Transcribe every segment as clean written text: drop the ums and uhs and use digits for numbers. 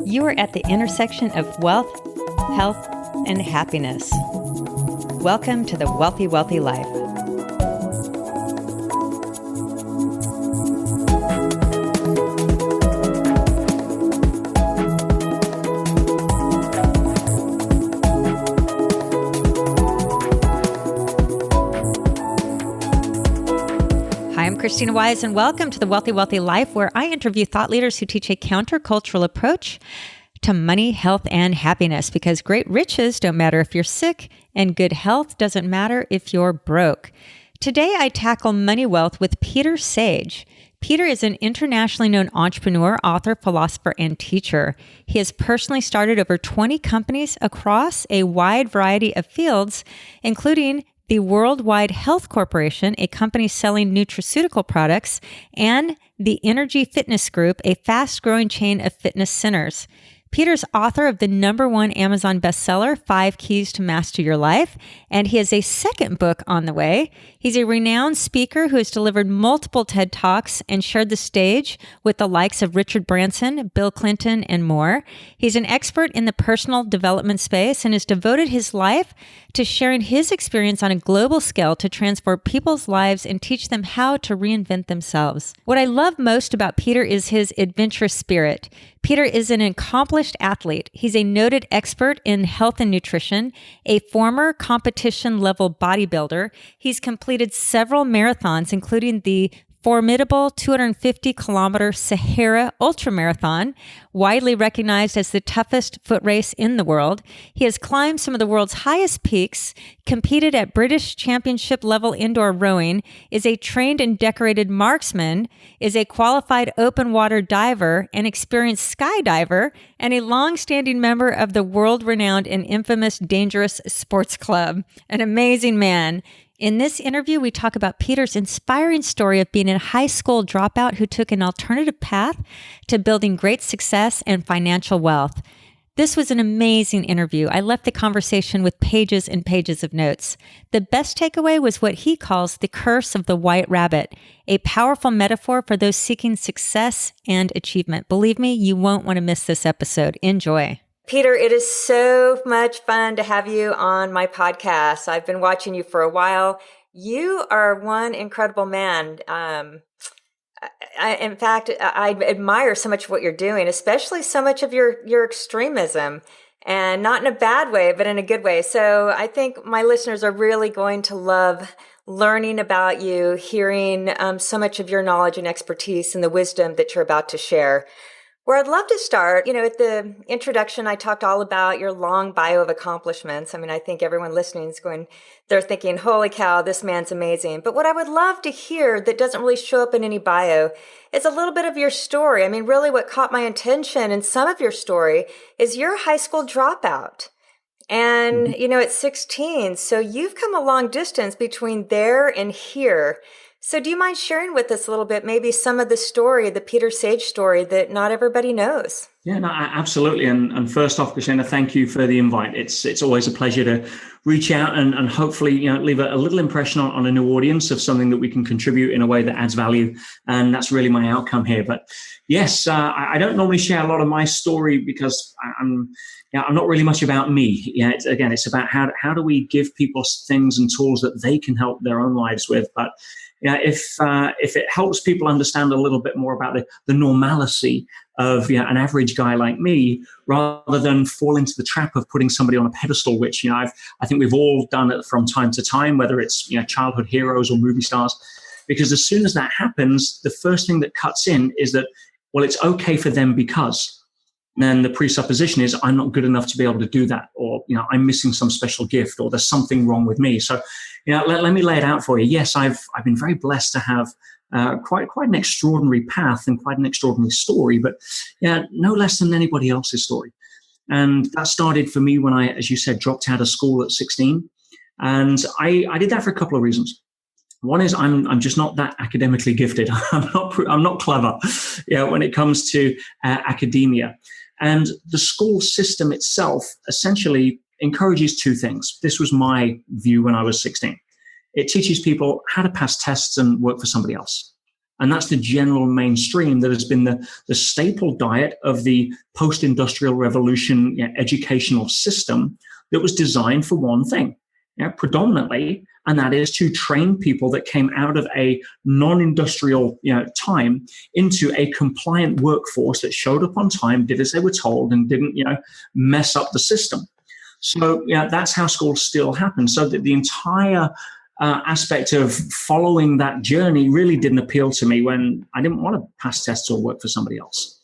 You are at the intersection of wealth, health, and happiness. Welcome to the Wealthy Wellthy Life. Hi, I'm Krisstina Wise, and welcome to the Wealthy Wellthy Life, where I interview thought leaders who teach a countercultural approach to money, health, and happiness, because great riches don't matter if you're sick, and good health doesn't matter if you're broke. Today, I tackle money wealth with Peter Sage. Peter is an internationally known entrepreneur, author, philosopher, and teacher. He has personally started over 20 companies across a wide variety of fields, including the Worldwide Health Corporation, a company selling nutraceutical products, and the Energy Fitness Group, a fast-growing chain of fitness centers. Peter's author of the #1 Amazon bestseller, 5 Keys to Master Your Life, and he has a second book on the way. He's a renowned speaker who has delivered multiple TED Talks and shared the stage with the likes of Richard Branson, Bill Clinton, and more. He's an expert in the personal development space and has devoted his life to sharing his experience on a global scale to transform people's lives and teach them how to reinvent themselves. What I love most about Peter is his adventurous spirit. Peter is an accomplished athlete. He's a noted expert in health and nutrition, a former competition-level bodybuilder. He's completed several marathons, including the formidable 250-kilometer Sahara Ultramarathon, widely recognized as the toughest foot race in the world. He has climbed some of the world's highest peaks, competed at British Championship-level indoor rowing, is a trained and decorated marksman, is a qualified open-water diver, an experienced skydiver, and a long-standing member of the world-renowned and infamous Dangerous Sports Club. An amazing man. In this interview, we talk about Peter's inspiring story of being a high school dropout who took an alternative path to building great success and financial wealth. This was an amazing interview. I left the conversation with pages and pages of notes. The best takeaway was what he calls the curse of the white rabbit, a powerful metaphor for those seeking success and achievement. Believe me, you won't want to miss this episode. Enjoy. Peter, it is so much fun to have you on my podcast. I've been watching you for a while. You are one incredible man. In fact, I admire so much of what you're doing, especially so much of your extremism, and not in a bad way, but in a good way. So I think my listeners are really going to love learning about you, hearing so much of your knowledge and expertise and the wisdom that you're about to share. Where I'd love to start, at the introduction, I talked all about your long bio of accomplishments. I mean, I think everyone listening is they're thinking, holy cow, this man's amazing. But what I would love to hear that doesn't really show up in any bio is a little bit of your story. I mean, really what caught my attention in some of your story is you're a high school dropout. And, at 16, so you've come a long distance between there and here. So do you mind sharing with us a little bit, maybe some of the story, the Peter Sage story that not everybody knows? Yeah, no, absolutely. And first off, Krisstina, thank you for the invite. It's always a pleasure to reach out and hopefully, leave a little impression on a new audience of something that we can contribute in a way that adds value. And that's really my outcome here. But yes, I don't normally share a lot of my story because I'm not really much about me. It's about how do we give people things and tools that they can help their own lives with. But if it helps people understand a little bit more about the normalcy of an average guy like me, rather than fall into the trap of putting somebody on a pedestal, which I think we've all done it from time to time, whether it's childhood heroes or movie stars, because as soon as that happens, the first thing that cuts in is that, well, it's okay for them because. Then the presupposition is I'm not good enough to be able to do that, or I'm missing some special gift, or there's something wrong with me. So let me lay it out for you. Yes, I've been very blessed to have quite an extraordinary path and quite an extraordinary story, but no less than anybody else's story. And that started for me when I, as you said, dropped out of school at 16, and I did that for a couple of reasons. One is I'm just not that academically gifted. I'm not clever, when it comes to academia. And the school system itself essentially encourages two things. This was my view when I was 16. It teaches people how to pass tests and work for somebody else. And that's the general mainstream that has been the staple diet of the post-industrial revolution educational system that was designed for one thing, predominantly, and that is to train people that came out of a non-industrial time into a compliant workforce that showed up on time, did as they were told, and didn't mess up the system. So that's how school still happens. So that the entire aspect of following that journey really didn't appeal to me when I didn't want to pass tests or work for somebody else.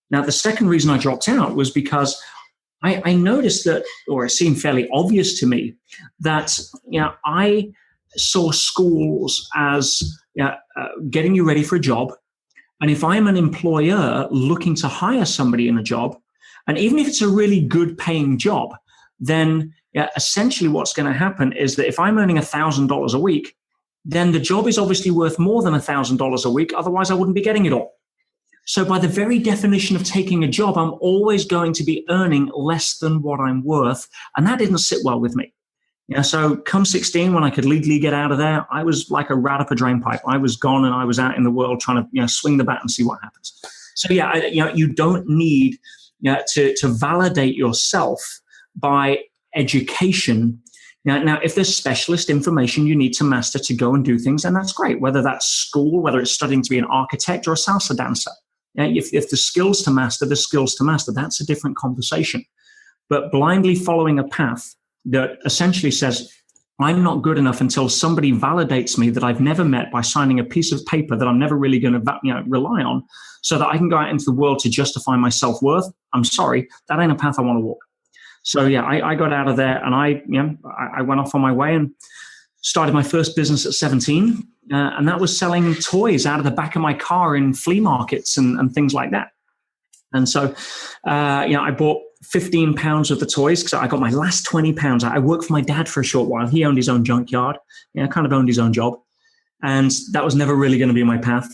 Now, the second reason I dropped out was because I noticed that, or it seemed fairly obvious to me, that I saw schools as getting you ready for a job. And if I'm an employer looking to hire somebody in a job, and even if it's a really good paying job, then essentially what's going to happen is that if I'm earning $1,000 a week, then the job is obviously worth more than $1,000 a week. Otherwise, I wouldn't be getting it all. So by the very definition of taking a job, I'm always going to be earning less than what I'm worth. And that didn't sit well with me. So come 16, when I could legally get out of there, I was like a rat up a drain pipe. I was gone and I was out in the world trying to swing the bat and see what happens. So you don't need to validate yourself by education. Now, if there's specialist information you need to master to go and do things, and that's great, whether that's school, whether it's studying to be an architect or a salsa dancer. If the skills to master, that's a different conversation. But blindly following a path that essentially says, I'm not good enough until somebody validates me that I've never met by signing a piece of paper that I'm never really going to rely on so that I can go out into the world to justify my self-worth. I'm sorry, that ain't a path I want to walk. So I got out of there and I went off on my way and started my first business at 17. And that was selling toys out of the back of my car in flea markets and things like that. And so, I bought 15 pounds of the toys because I got my last 20 pounds. I worked for my dad for a short while. He owned his own junkyard, kind of owned his own job. And that was never really going to be my path.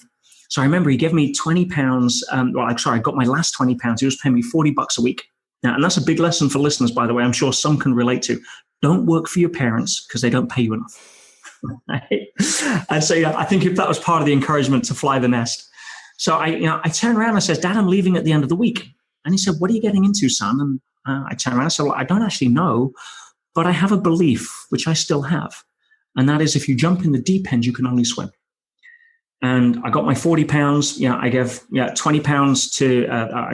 So I remember he gave me 20 pounds. I got my last 20 pounds. He was paying me $40 a week. Now, and that's a big lesson for listeners, by the way. I'm sure some can relate to. Don't work for your parents because they don't pay you enough. Right? And so, I think if that was part of the encouragement to fly the nest. So I turned around and I said, Dad, I'm leaving at the end of the week. And he said, what are you getting into, son? And I turned around and said, well, I don't actually know, but I have a belief, which I still have. And that is if you jump in the deep end, you can only swim. And I got my 40 pounds. I gave 20 pounds to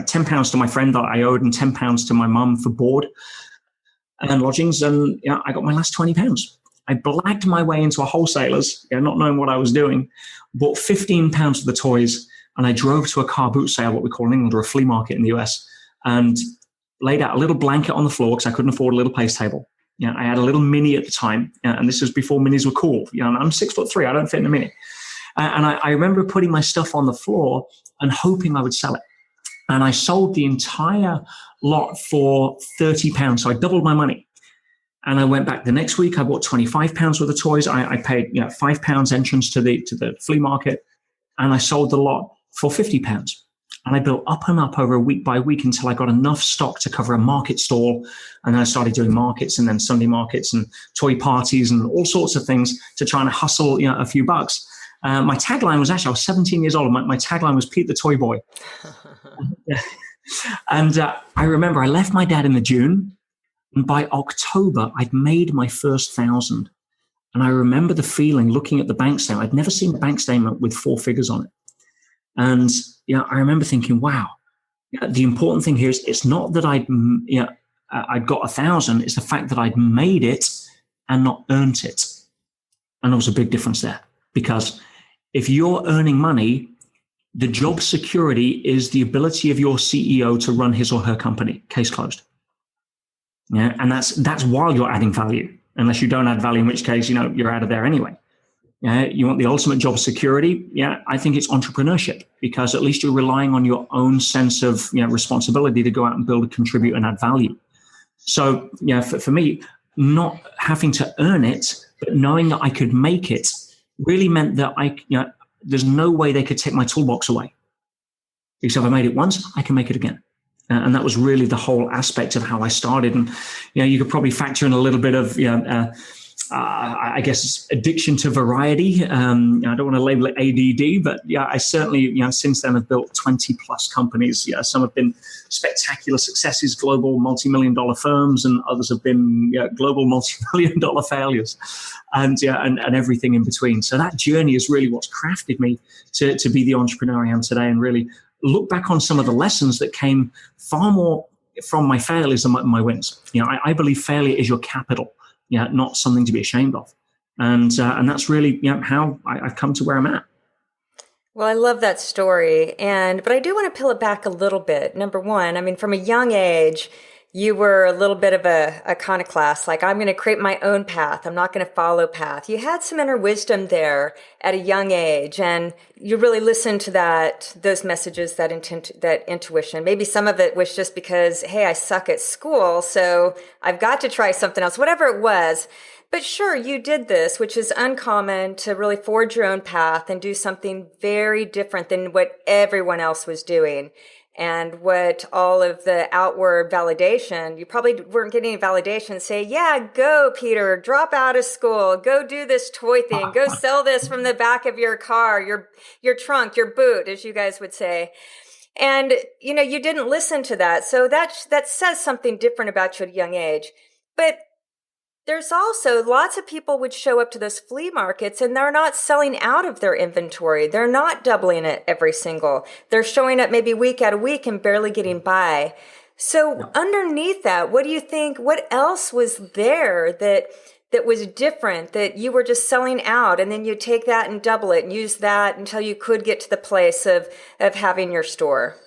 10 pounds to my friend that I owed and 10 pounds to my mum for board and lodgings. And I got my last 20 pounds. I blagged my way into a wholesaler's, not knowing what I was doing, bought 15 pounds of the toys, and I drove to a car boot sale, what we call in England, or a flea market in the US, and laid out a little blanket on the floor because I couldn't afford a little place table. I had a little mini at the time, and this was before minis were cool. I'm 6'3", I don't fit in a mini. And I remember putting my stuff on the floor and hoping I would sell it. And I sold the entire lot for 30 pounds. So I doubled my money. And I went back the next week. I bought 25 pounds worth of toys. I paid £5 entrance to the flea market. And I sold the lot for 50 pounds. And I built up and up over a week by week until I got enough stock to cover a market stall. And then I started doing markets and then Sunday markets and toy parties and all sorts of things to try and hustle a few bucks. My tagline was I was 17 years old. My tagline was Pete the Toy Boy. And I remember I left my dad in the June. And by October, I'd made my first 1,000. And I remember the feeling looking at the bank statement. I'd never seen a bank statement with 4 figures on it. And I remember thinking, wow, the important thing here is it's not that I'd got 1,000. It's the fact that I'd made it and not earned it. And there was a big difference there. Because if you're earning money, the job security is the ability of your CEO to run his or her company. Case closed. And that's while you're adding value. Unless you don't add value, in which case, you're out of there anyway. You want the ultimate job security? I think it's entrepreneurship, because at least you're relying on your own sense of responsibility to go out and build, contribute, and add value. So for me, not having to earn it, but knowing that I could make it, really meant that there's no way they could take my toolbox away. Because if I made it once, I can make it again. And that was really the whole aspect of how I started. And you could probably factor in a little bit of I guess, addiction to variety. I don't want to label it ADD, but yeah, I certainly, since then have built 20 plus companies. Yeah, some have been spectacular successes, global multi-million-dollar firms, and others have been global multi-million-dollar failures, and everything in between. So that journey is really what's crafted me to be the entrepreneur I am today, and really look back on some of the lessons that came far more from my failures than my wins. I believe failure is your capital. Not something to be ashamed of. And that's really how I've come to where I'm at. Well, I love that story. But I do want to peel it back a little bit. Number one, I mean, from a young age, you were a little bit of a iconoclast, like, I'm going to create my own path. I'm not going to follow path. You had some inner wisdom there at a young age, and you really listened to those messages, that intuition. Maybe some of it was just because, hey, I suck at school, so I've got to try something else, whatever it was. But sure, you did this, which is uncommon, to really forge your own path and do something very different than what everyone else was doing. And what all of the outward validation, you probably weren't getting any validation. Say, yeah, go, Peter, drop out of school, go do this toy thing, go sell this from the back of your car, your trunk, your boot, as you guys would say. And, you didn't listen to that. So that says something different about you at a young age. But there's also lots of people would show up to those flea markets and they're not selling out of their inventory. They're not doubling it every single. They're showing up maybe week out of week and barely getting by. So underneath that, what do you think? What else was there that was different, that you were just selling out, and then you take that and double it and use that until you could get to the place of having your store?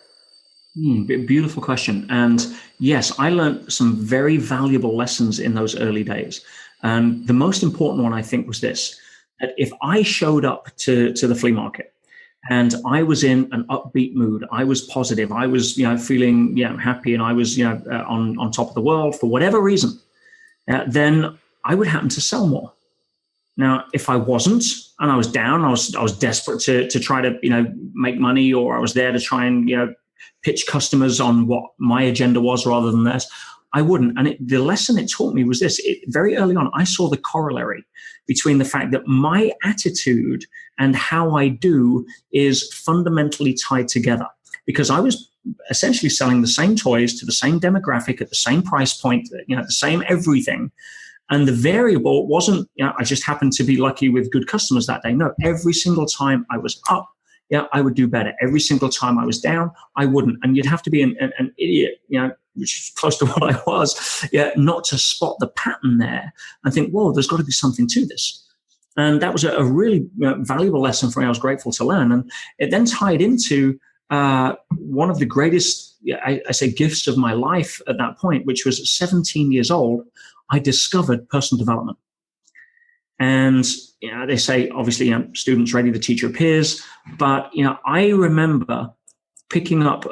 Beautiful question. And yes, I learned some very valuable lessons in those early days. And the most important one, I think, was this: that if I showed up to the flea market and I was in an upbeat mood, I was positive, I was feeling happy, and I was on top of the world for whatever reason, then I would happen to sell more. Now, if I wasn't, and I was down, I was desperate to try to make money, or I was there to try and pitch customers on what my agenda was rather than theirs, I wouldn't. And the lesson it taught me was this: very early on, I saw the corollary between the fact that my attitude and how I do is fundamentally tied together, because I was essentially selling the same toys to the same demographic at the same price point, the same everything. And the variable wasn't, I just happened to be lucky with good customers that day. No, every single time I was up, I would do better. Every single time I was down, I wouldn't. And you'd have to be an idiot, which is close to what I was, not to spot the pattern there and think, whoa, there's got to be something to this. And that was a really valuable lesson for me. I was grateful to learn. And it then tied into one of the greatest, I say, gifts of my life at that point, which was at 17 years old, I discovered personal development. And they say, obviously, students ready, the teacher appears. But I remember picking up,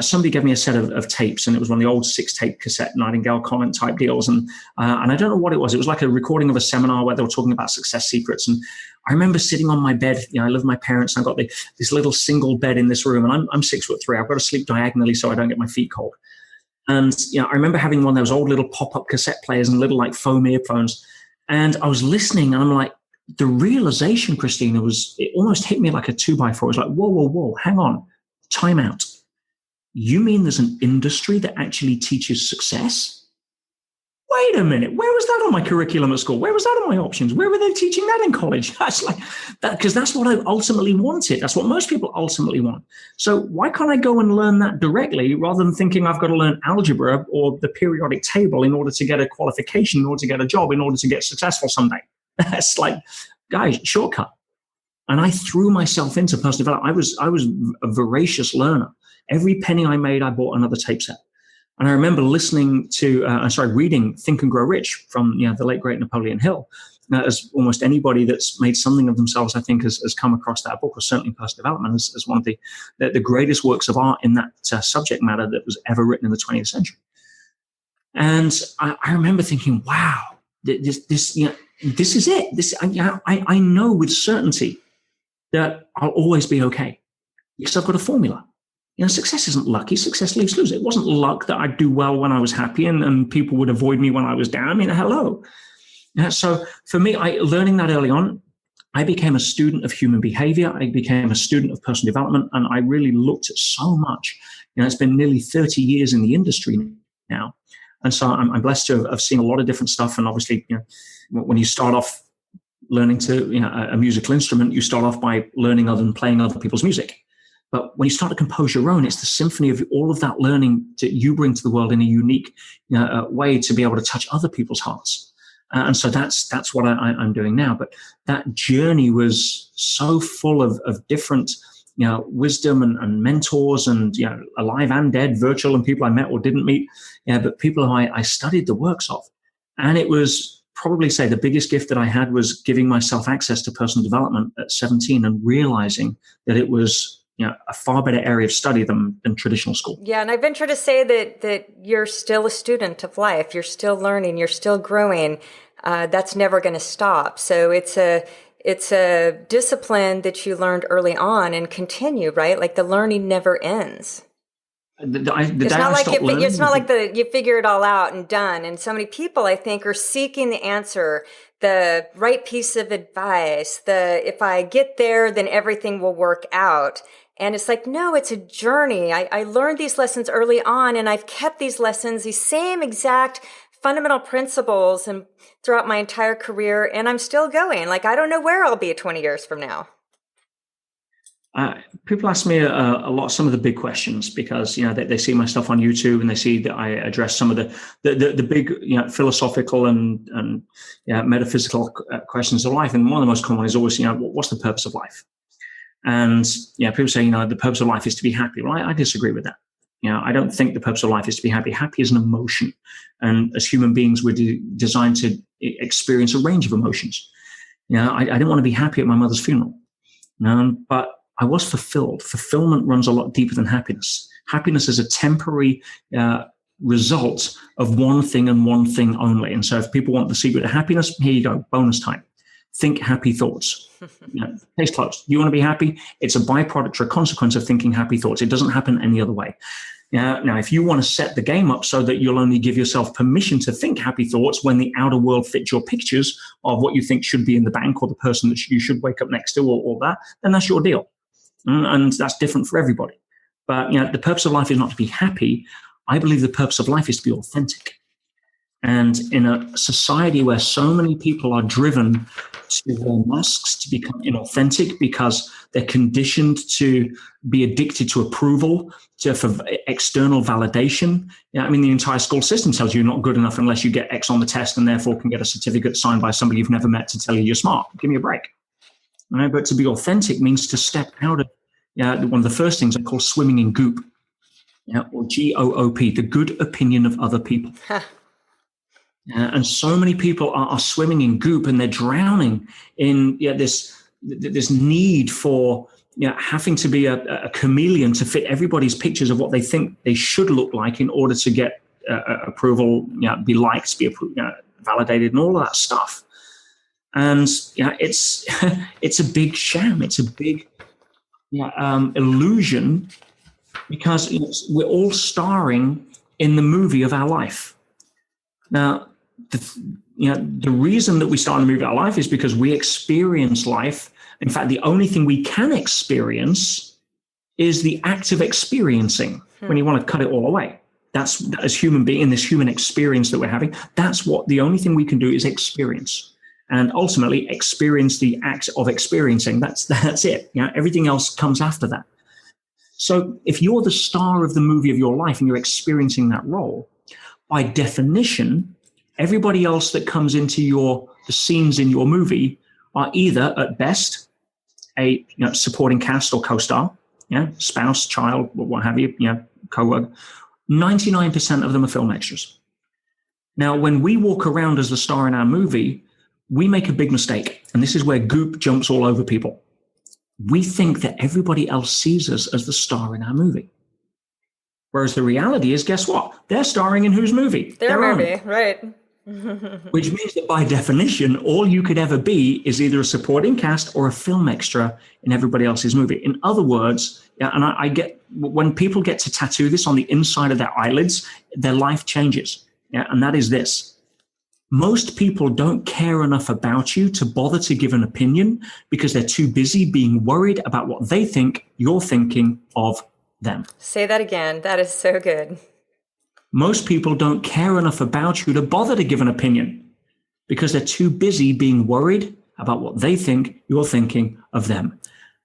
somebody gave me a set of tapes, and it was one of the old 6-tape cassette Nightingale comment type deals. And I don't know what it was. It was like a recording of a seminar where they were talking about success secrets. And I remember sitting on my bed. I live with my parents, and I've got this little single bed in this room, and I'm 6'3". I've got to sleep diagonally so I don't get my feet cold. And I remember having one of those old little pop-up cassette players and little like foam earphones. And I was listening, and I'm like, the realization, Krisstina, it almost hit me like a 2x4. It was like, whoa, hang on, time out. You mean there's an industry that actually teaches success? Wait a minute, where was that on my curriculum at school? Where was that on my options? Where were they teaching that in college? That's like that, because that's what I ultimately wanted. That's what most people ultimately want. So why can't I go and learn that directly rather than thinking I've got to learn algebra or the periodic table in order to get a qualification, in order to get a job, in order to get successful someday? That's like, guys, shortcut. And I threw myself into personal development. I was a voracious learner. Every penny I made, I bought another tape set. And I remember listening to, reading Think and Grow Rich from the late, great Napoleon Hill. As almost anybody that's made something of themselves, I think, has come across that book, or certainly personal development, as one of the greatest works of art in that subject matter that was ever written in the 20th century. And I remember thinking, wow, this is it. I know with certainty that I'll always be okay because I've got a formula. Success isn't lucky. Success leaves lose. It wasn't luck that I'd do well when I was happy and people would avoid me when I was down. I mean, hello. Yeah, so for me, learning that early on, I became a student of human behavior. I became a student of personal development, and I really looked at so much. It's been nearly 30 years in the industry now. And so I'm blessed to have seen a lot of different stuff. And obviously, when you start off learning to, a musical instrument, you start off by learning other than playing other people's music. But when you start to compose your own, it's the symphony of all of that learning that you bring to the world in a unique way to be able to touch other people's hearts. And so that's what I'm doing now. But that journey was so full of different, wisdom and mentors and, alive and dead, virtual, and people I met or didn't meet, but people who I studied the works of. And it was probably say the biggest gift that I had was giving myself access to personal development at 17 and realizing that it was, a far better area of study than traditional school. Yeah. And I venture to say that you're still a student of life. You're still learning. You're still growing. That's never going to stop. So it's a discipline that you learned early on and continue, right? Like the learning never ends. It's not like you figure it all out and done. And so many people, I think, are seeking the answer, the right piece of advice, if I get there, then everything will work out. And it's like, no, it's a journey. I learned these lessons early on, and I've kept these lessons, these same exact fundamental principles, and throughout my entire career, and I'm still going. Like, I don't know where I'll be 20 years from now. People ask me some of the big questions because they see my stuff on YouTube and they see that I address some of the big philosophical and metaphysical questions of life. And one of the most common is always what's the purpose of life? And people say the purpose of life is to be happy. Well, I disagree with that. I don't think the purpose of life is to be happy. Happy is an emotion, and as human beings, we're designed to experience a range of emotions. I didn't want to be happy at my mother's funeral, but I was fulfilled. Fulfillment runs a lot deeper than happiness. Happiness is a temporary result of one thing and one thing only. And so if people want the secret to happiness, here you go, bonus time. Think happy thoughts. Case closed. You want to be happy? It's a byproduct or a consequence of thinking happy thoughts. It doesn't happen any other way. Now, if you want to set the game up so that you'll only give yourself permission to think happy thoughts when the outer world fits your pictures of what you think should be in the bank or the person that you should wake up next to or that, then that's your deal. And that's different for everybody. But the purpose of life is not to be happy. I believe the purpose of life is to be authentic. And in a society where so many people are driven to wear masks, to become inauthentic because they're conditioned to be addicted to approval, for external validation. The entire school system tells you you're not good enough unless you get X on the test and therefore can get a certificate signed by somebody you've never met to tell you you're smart. Give me a break. Right? But to be authentic means to step out of one of the first things I call swimming in goop, or GOOP, the good opinion of other people. And so many people are swimming in goop and they're drowning in this need for having to be a chameleon to fit everybody's pictures of what they think they should look like in order to get approval, be liked, be validated, and all of that stuff. And it's a big sham. It's a big illusion because we're all starring in the movie of our life. Now, the reason that we start in the movie of our life is because we experience life. In fact, the only thing we can experience is the act of experiencing. When you want to cut it all away, that's as human being in this human experience that we're having. That's what the only thing we can do is experience. And ultimately experience the act of experiencing. That's it. Everything else comes after that. So if you're the star of the movie of your life and you're experiencing that role, by definition, everybody else that comes into the scenes in your movie are either at best a supporting cast or co-star, spouse, child, what have you, co-worker. 99% of them are film extras. Now, when we walk around as the star in our movie, we make a big mistake, and this is where goop jumps all over people. We think that everybody else sees us as the star in our movie. Whereas the reality is, guess what? They're starring in whose movie? Their movie, right. Which means that by definition, all you could ever be is either a supporting cast or a film extra in everybody else's movie. In other words, and I get, when people get to tattoo this on the inside of their eyelids, their life changes. And that is this. Most people don't care enough about you to bother to give an opinion because they're too busy being worried about what they think you're thinking of them. Say that again. That is so good. Most people don't care enough about you to bother to give an opinion because they're too busy being worried about what they think you're thinking of them.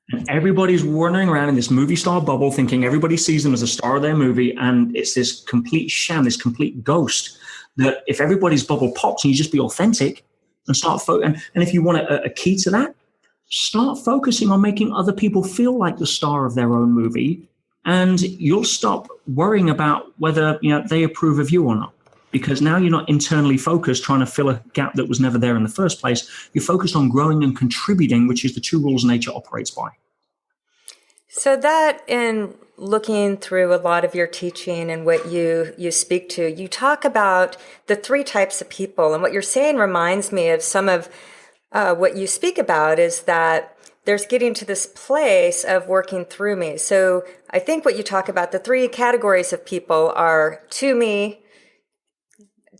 And everybody's wandering around in this movie star bubble thinking everybody sees them as a star of their movie. And it's this complete sham, this complete ghost that if everybody's bubble pops and you just be authentic and start, and if you want a key to that, start focusing on making other people feel like the star of their own movie. And you'll stop worrying about whether they approve of you or not. Because now you're not internally focused trying to fill a gap that was never there in the first place. You're focused on growing and contributing, which is the two rules nature operates by. So that, in looking through a lot of your teaching and what you speak to, you talk about the three types of people. And what you're saying reminds me of some of what you speak about is that there's getting to this place of working through me. So I think what you talk about, the three categories of people are to me,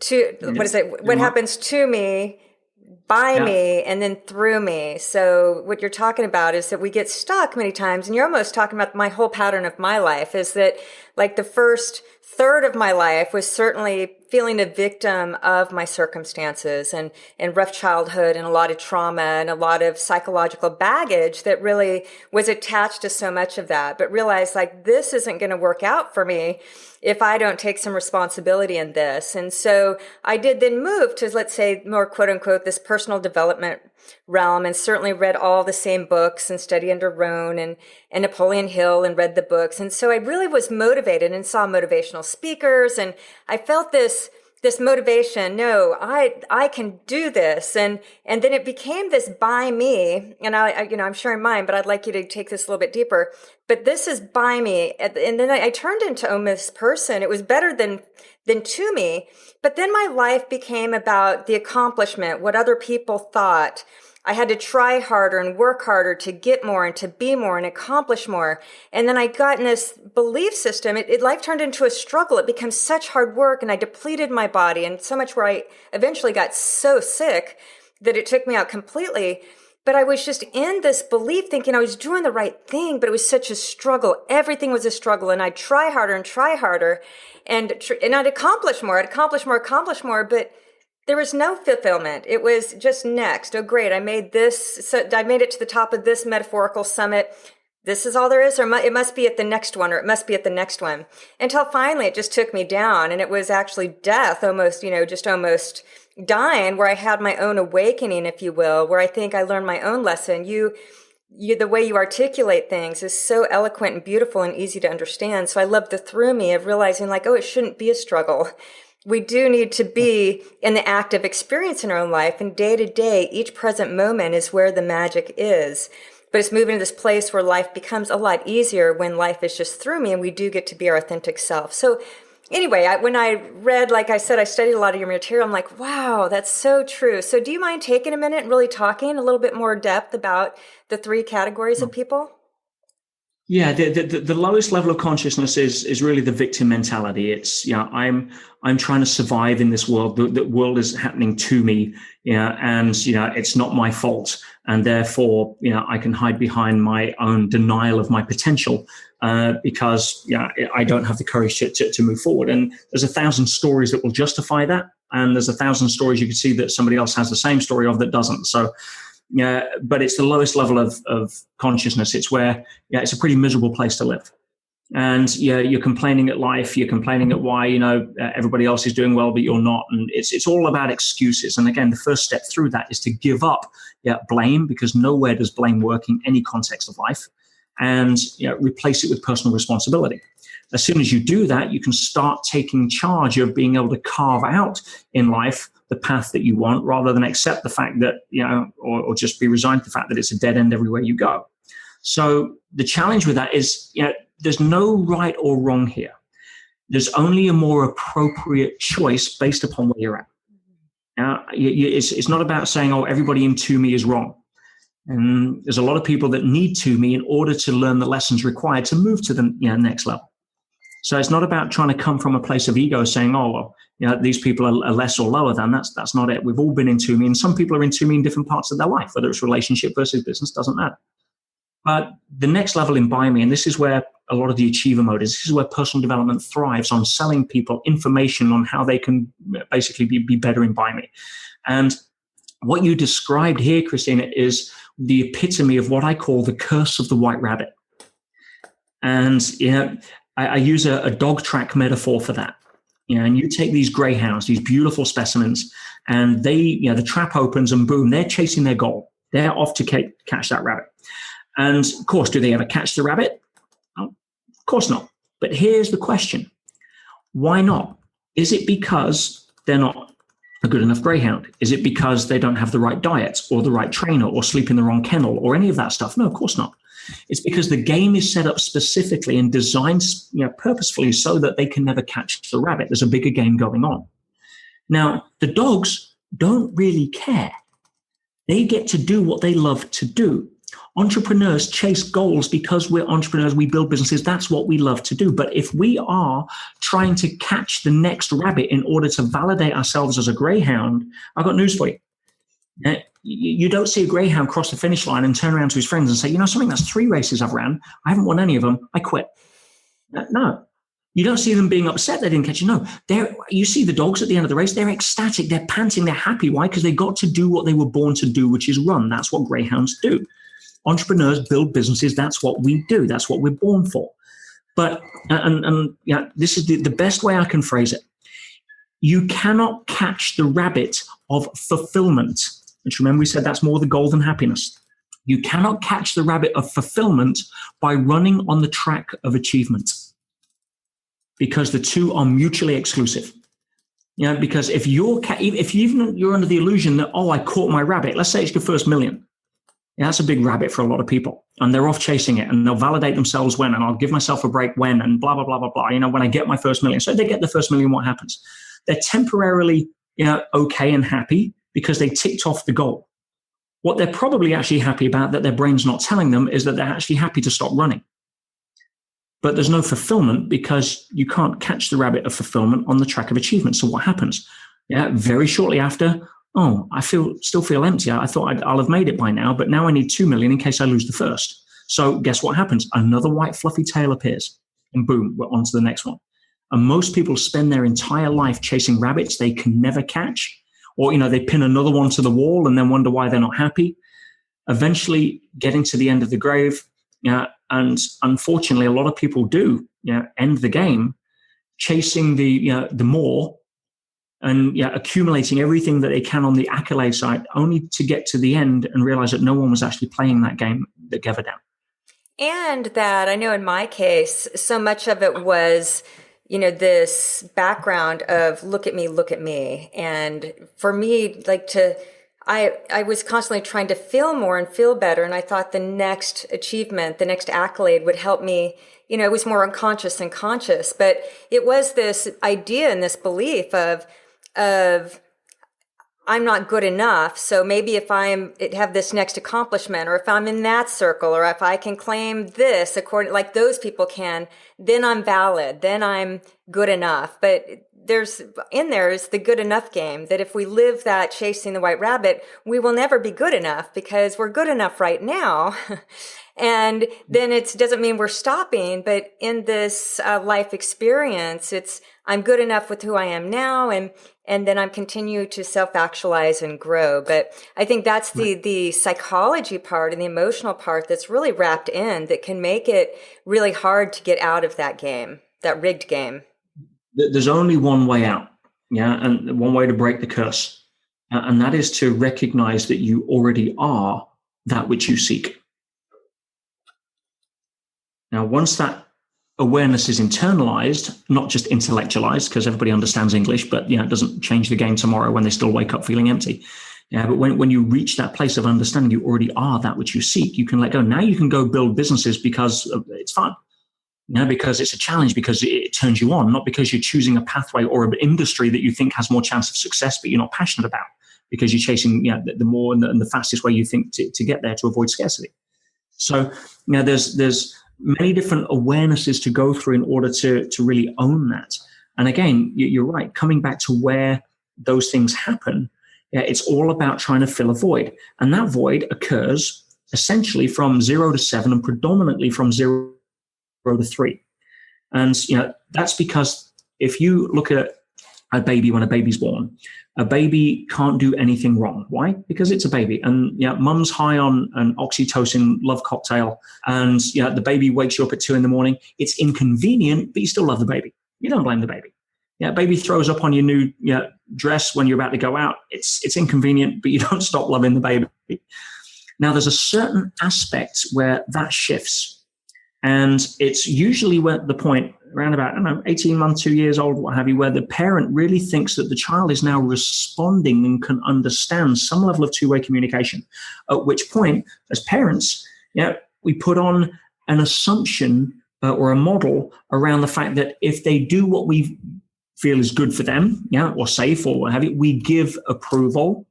what happens to me, by me, and then through me. So what you're talking about is that we get stuck many times, and you're almost talking about my whole pattern of my life is that like the first third of my life was certainly feeling a victim of my circumstances and rough childhood and a lot of trauma and a lot of psychological baggage that really was attached to so much of that, but realized like this isn't going to work out for me if I don't take some responsibility in this. And so I did then move to, let's say, more quote unquote, this personal development realm, and certainly read all the same books and studied under Rohn and Napoleon Hill and read the books. And so I really was motivated and saw motivational speakers, and I felt this motivation. No, I can do this. And then it became this by me, and I'm sharing mine, but I'd like you to take this a little bit deeper. But this is by me. And then I turned into almost this person. It was better than to me. But then my life became about the accomplishment, what other people thought. I had to try harder and work harder to get more and to be more and accomplish more. And then I got in this belief system. Life turned into a struggle. It became such hard work, and I depleted my body, and so much where I eventually got so sick that it took me out completely. But I was just in this belief thinking I was doing the right thing, but it was such a struggle. Everything was a struggle, and I'd try harder and try harder, and I'd accomplish more. But there was no fulfillment. It was just next. Oh, great. I made this. So I made it to the top of this metaphorical summit. This is all there is, or it must be at the next one, or it must be at the next one. Until finally it just took me down, and it was actually death, almost, just almost dying, where I had my own awakening, if you will, where I think I learned my own lesson. The way you articulate things is so eloquent and beautiful and easy to understand. So I love the through me of realizing like, oh, it shouldn't be a struggle. We do need to be in the active experience in our own life, and day to day, each present moment is where the magic is. But it's moving to this place where life becomes a lot easier when life is just through me and we do get to be our authentic self. So anyway, when I read, like I said, I studied a lot of your material. I'm like, wow, that's so true. So do you mind taking a minute and really talking a little bit more depth about the three categories of people? Yeah, the lowest level of consciousness is really the victim mentality. It's, I'm trying to survive in this world. The world is happening to me, and it's not my fault, and therefore I can hide behind my own denial of my potential because I don't have the courage to move forward. And there's 1,000 stories that will justify that, and there's 1,000 stories you can see that somebody else has the same story of that doesn't. So. But it's the lowest level of consciousness. It's where, it's a pretty miserable place to live. And you're complaining at life. You're complaining at why, everybody else is doing well, but you're not. And it's all about excuses. And again, the first step through that is to give up blame, because nowhere does blame work in any context of life, and replace it with personal responsibility. As soon as you do that, you can start taking charge of being able to carve out in life the path that you want, rather than accept the fact that, or just be resigned to the fact that it's a dead end everywhere you go. So the challenge with that is, there's no right or wrong here. There's only a more appropriate choice based upon where you're at. It's not about saying, oh, everybody in to me is wrong. And there's a lot of people that need to me in order to learn the lessons required to move to the next level. So it's not about trying to come from a place of ego saying, oh, well, these people are less or lower than. That's not it. We've all been in to me, and some people are in to me in different parts of their life, whether it's relationship versus business, doesn't matter. But the next level in Buy Me, and this is where a lot of the achiever mode is, this is where personal development thrives on selling people information on how they can basically be better in Buy Me. And what you described here, Krisstina, is the epitome of what I call the curse of the white rabbit. And I use a dog track metaphor for that. And you take these greyhounds, these beautiful specimens, and they, the trap opens and boom, they're chasing their goal. They're off to catch that rabbit. And of course, do they ever catch the rabbit? Oh, of course not. But here's the question. Why not? Is it because they're not a good enough greyhound? Is it because they don't have the right diet or the right trainer or sleep in the wrong kennel or any of that stuff? No, of course not. It's because the game is set up specifically and designed purposefully so that they can never catch the rabbit. There's a bigger game going on. Now, the dogs don't really care. They get to do what they love to do. Entrepreneurs chase goals because we're entrepreneurs. We build businesses. That's what we love to do. But if we are trying to catch the next rabbit in order to validate ourselves as a greyhound, I've got news for you. You don't see a greyhound cross the finish line and turn around to his friends and say, something, that's 3 races I've ran. I haven't won any of them. I quit. No. You don't see them being upset they didn't catch you. No. You see the dogs at the end of the race. They're ecstatic. They're panting. They're happy. Why? Because they got to do what they were born to do, which is run. That's what greyhounds do. Entrepreneurs build businesses. That's what we do. That's what we're born for. But, this is the best way I can phrase it. You cannot catch the rabbit of fulfillment. Which, remember, we said that's more the goal than happiness. You cannot catch the rabbit of fulfillment by running on the track of achievement, because the two are mutually exclusive. Because if you're under the illusion that, I caught my rabbit, let's say it's your first million. That's a big rabbit for a lot of people, and they're off chasing it, and they'll validate themselves when, and I'll give myself a break when, and blah, blah, blah, blah, blah. When I get my first million. So if they get the first million, what happens? They're temporarily, okay and happy because they ticked off the goal. What they're probably actually happy about, that their brain's not telling them, is that they're actually happy to stop running. But there's no fulfillment because you can't catch the rabbit of fulfillment on the track of achievement. So what happens? Very shortly after, I still feel empty. I thought I'll have made it by now, but now I need 2 million in case I lose the first. So guess what happens? Another white fluffy tail appears, and boom, we're on to the next one. And most people spend their entire life chasing rabbits they can never catch. Or, they pin another one to the wall and then wonder why they're not happy. Eventually getting to the end of the grave. And unfortunately, a lot of people do end the game chasing the more and accumulating everything that they can on the accolade side, only to get to the end and realize that no one was actually playing that game that gave a damn. And that, I know in my case, so much of it was this background of look at me. And for me, I was constantly trying to feel more and feel better. And I thought the next achievement, the next accolade would help me. It was more unconscious than conscious, but it was this idea and this belief of I'm not good enough. So maybe if have this next accomplishment, or if I'm in that circle, or if I can claim this like those people can, then I'm valid, then I'm good enough. But there's the good enough game, that if we live that chasing the white rabbit, we will never be good enough because we're good enough right now. And then it doesn't mean we're stopping, but in this life experience, I'm good enough with who I am now, and then I'm continue to self-actualize and grow. But I think that's the psychology part and the emotional part that's really wrapped in, that can make it really hard to get out of that game, that rigged game. There's only one way out, and one way to break the curse, and that is to recognize that you already are that which you seek. Now, once that awareness is internalized, not just intellectualized, because everybody understands English, but it doesn't change the game tomorrow when they still wake up feeling empty. But when you reach that place of understanding you already are that which you seek, you can let go. Now you can go build businesses because it's fun. Because it's a challenge, because it turns you on, not because you're choosing a pathway or an industry that you think has more chance of success, but you're not passionate about, because you're chasing the more and the fastest way you think to get there to avoid scarcity. So there's many different awarenesses to go through in order to really own that. And again, you're right, coming back to where those things happen, it's all about trying to fill a void. And that void occurs essentially from 0 to 7 and predominantly from 0 to 3. And that's because if you look at a baby when a baby's born, a baby can't do anything wrong. Why? Because it's a baby. And mum's high on an oxytocin love cocktail, and the baby wakes you up at 2 a.m. It's inconvenient, but you still love the baby. You don't blame the baby. Baby throws up on your new dress when you're about to go out. It's inconvenient, but you don't stop loving the baby. Now, there's a certain aspect where that shifts. And it's usually at the point around about, 18 months, 2 years old, what have you, where the parent really thinks that the child is now responding and can understand some level of two-way communication. At which point, as parents, we put on an assumption or a model around the fact that if they do what we feel is good for them, or safe or what have you, we give approval.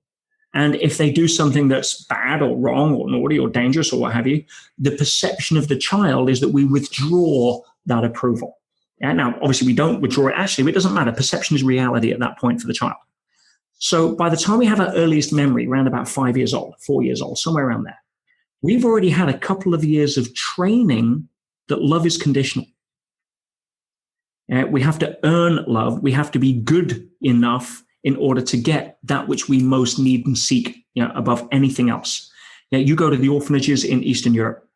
And if they do something that's bad or wrong or naughty or dangerous or what have you, the perception of the child is that we withdraw that approval. Now, obviously, we don't withdraw it actually, but it doesn't matter. Perception is reality at that point for the child. So by the time we have our earliest memory, around about 5 years old, 4 years old, somewhere around there, we've already had a couple of years of training that love is conditional. We have to earn love. We have to be good enough in order to get that which we most need and seek, above anything else. You go to the orphanages in Eastern Europe.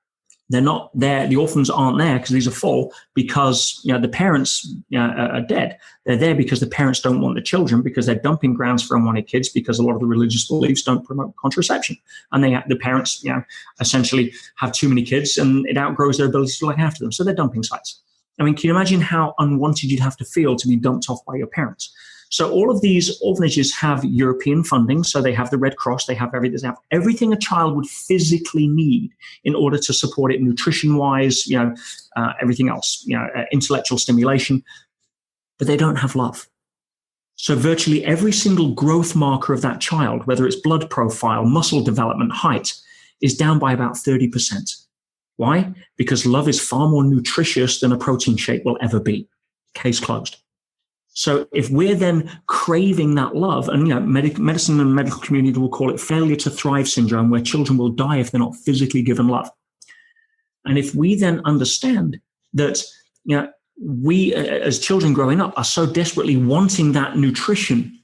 They're not there. The orphans aren't there because these are full because the parents are dead. They're there because the parents don't want the children, because they're dumping grounds for unwanted kids, because a lot of the religious beliefs don't promote contraception, and the parents essentially have too many kids and it outgrows their ability to look after them. So they're dumping sites. Can you imagine how unwanted you'd have to feel to be dumped off by your parents? So all of these orphanages have European funding. So they have the Red Cross, they have everything a child would physically need in order to support it nutrition-wise, everything else, intellectual stimulation, but they don't have love. So virtually every single growth marker of that child, whether it's blood profile, muscle development, height, is down by about 30%. Why? Because love is far more nutritious than a protein shake will ever be. Case closed. So if we're then craving that love, and medicine and medical community will call it failure to thrive syndrome, where children will die if they're not physically given love. And if we then understand that we as children growing up are so desperately wanting that nutrition,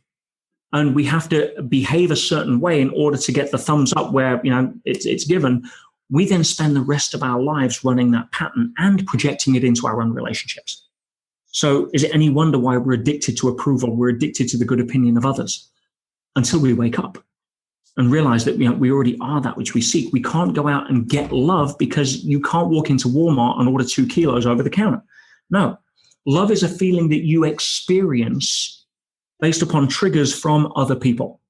and we have to behave a certain way in order to get the thumbs up where it's given, we then spend the rest of our lives running that pattern and projecting it into our own relationships. So is it any wonder why we're addicted to approval? We're addicted to the good opinion of others until we wake up and realize that we already are that which we seek. We can't go out and get love because you can't walk into Walmart and order 2 kilos over the counter. No, love is a feeling that you experience based upon triggers from other people.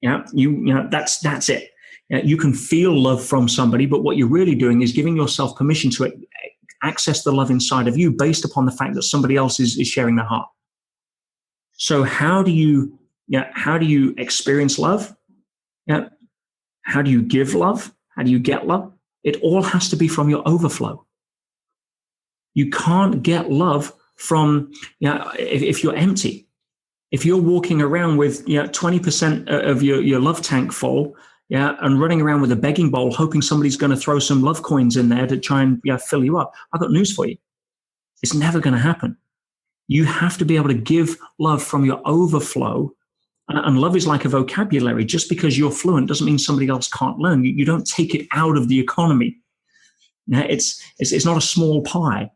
That's it. You can feel love from somebody, but what you're really doing is giving yourself permission to access the love inside of you based upon the fact that somebody else is sharing their heart. So how do you experience love? How do you give love? How do you get love? It all has to be from your overflow. You can't get love from, if you're empty. If you're walking around with 20% of your love tank full, and running around with a begging bowl, hoping somebody's going to throw some love coins in there to try and fill you up, I've got news for you. It's never going to happen. You have to be able to give love from your overflow. And love is like a vocabulary. Just because you're fluent doesn't mean somebody else can't learn. You don't take it out of the economy. It's not a small pie.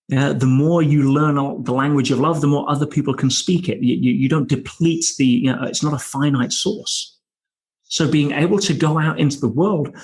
The more you learn the language of love, the more other people can speak it. You don't deplete it's not a finite source. So being able to go out into the world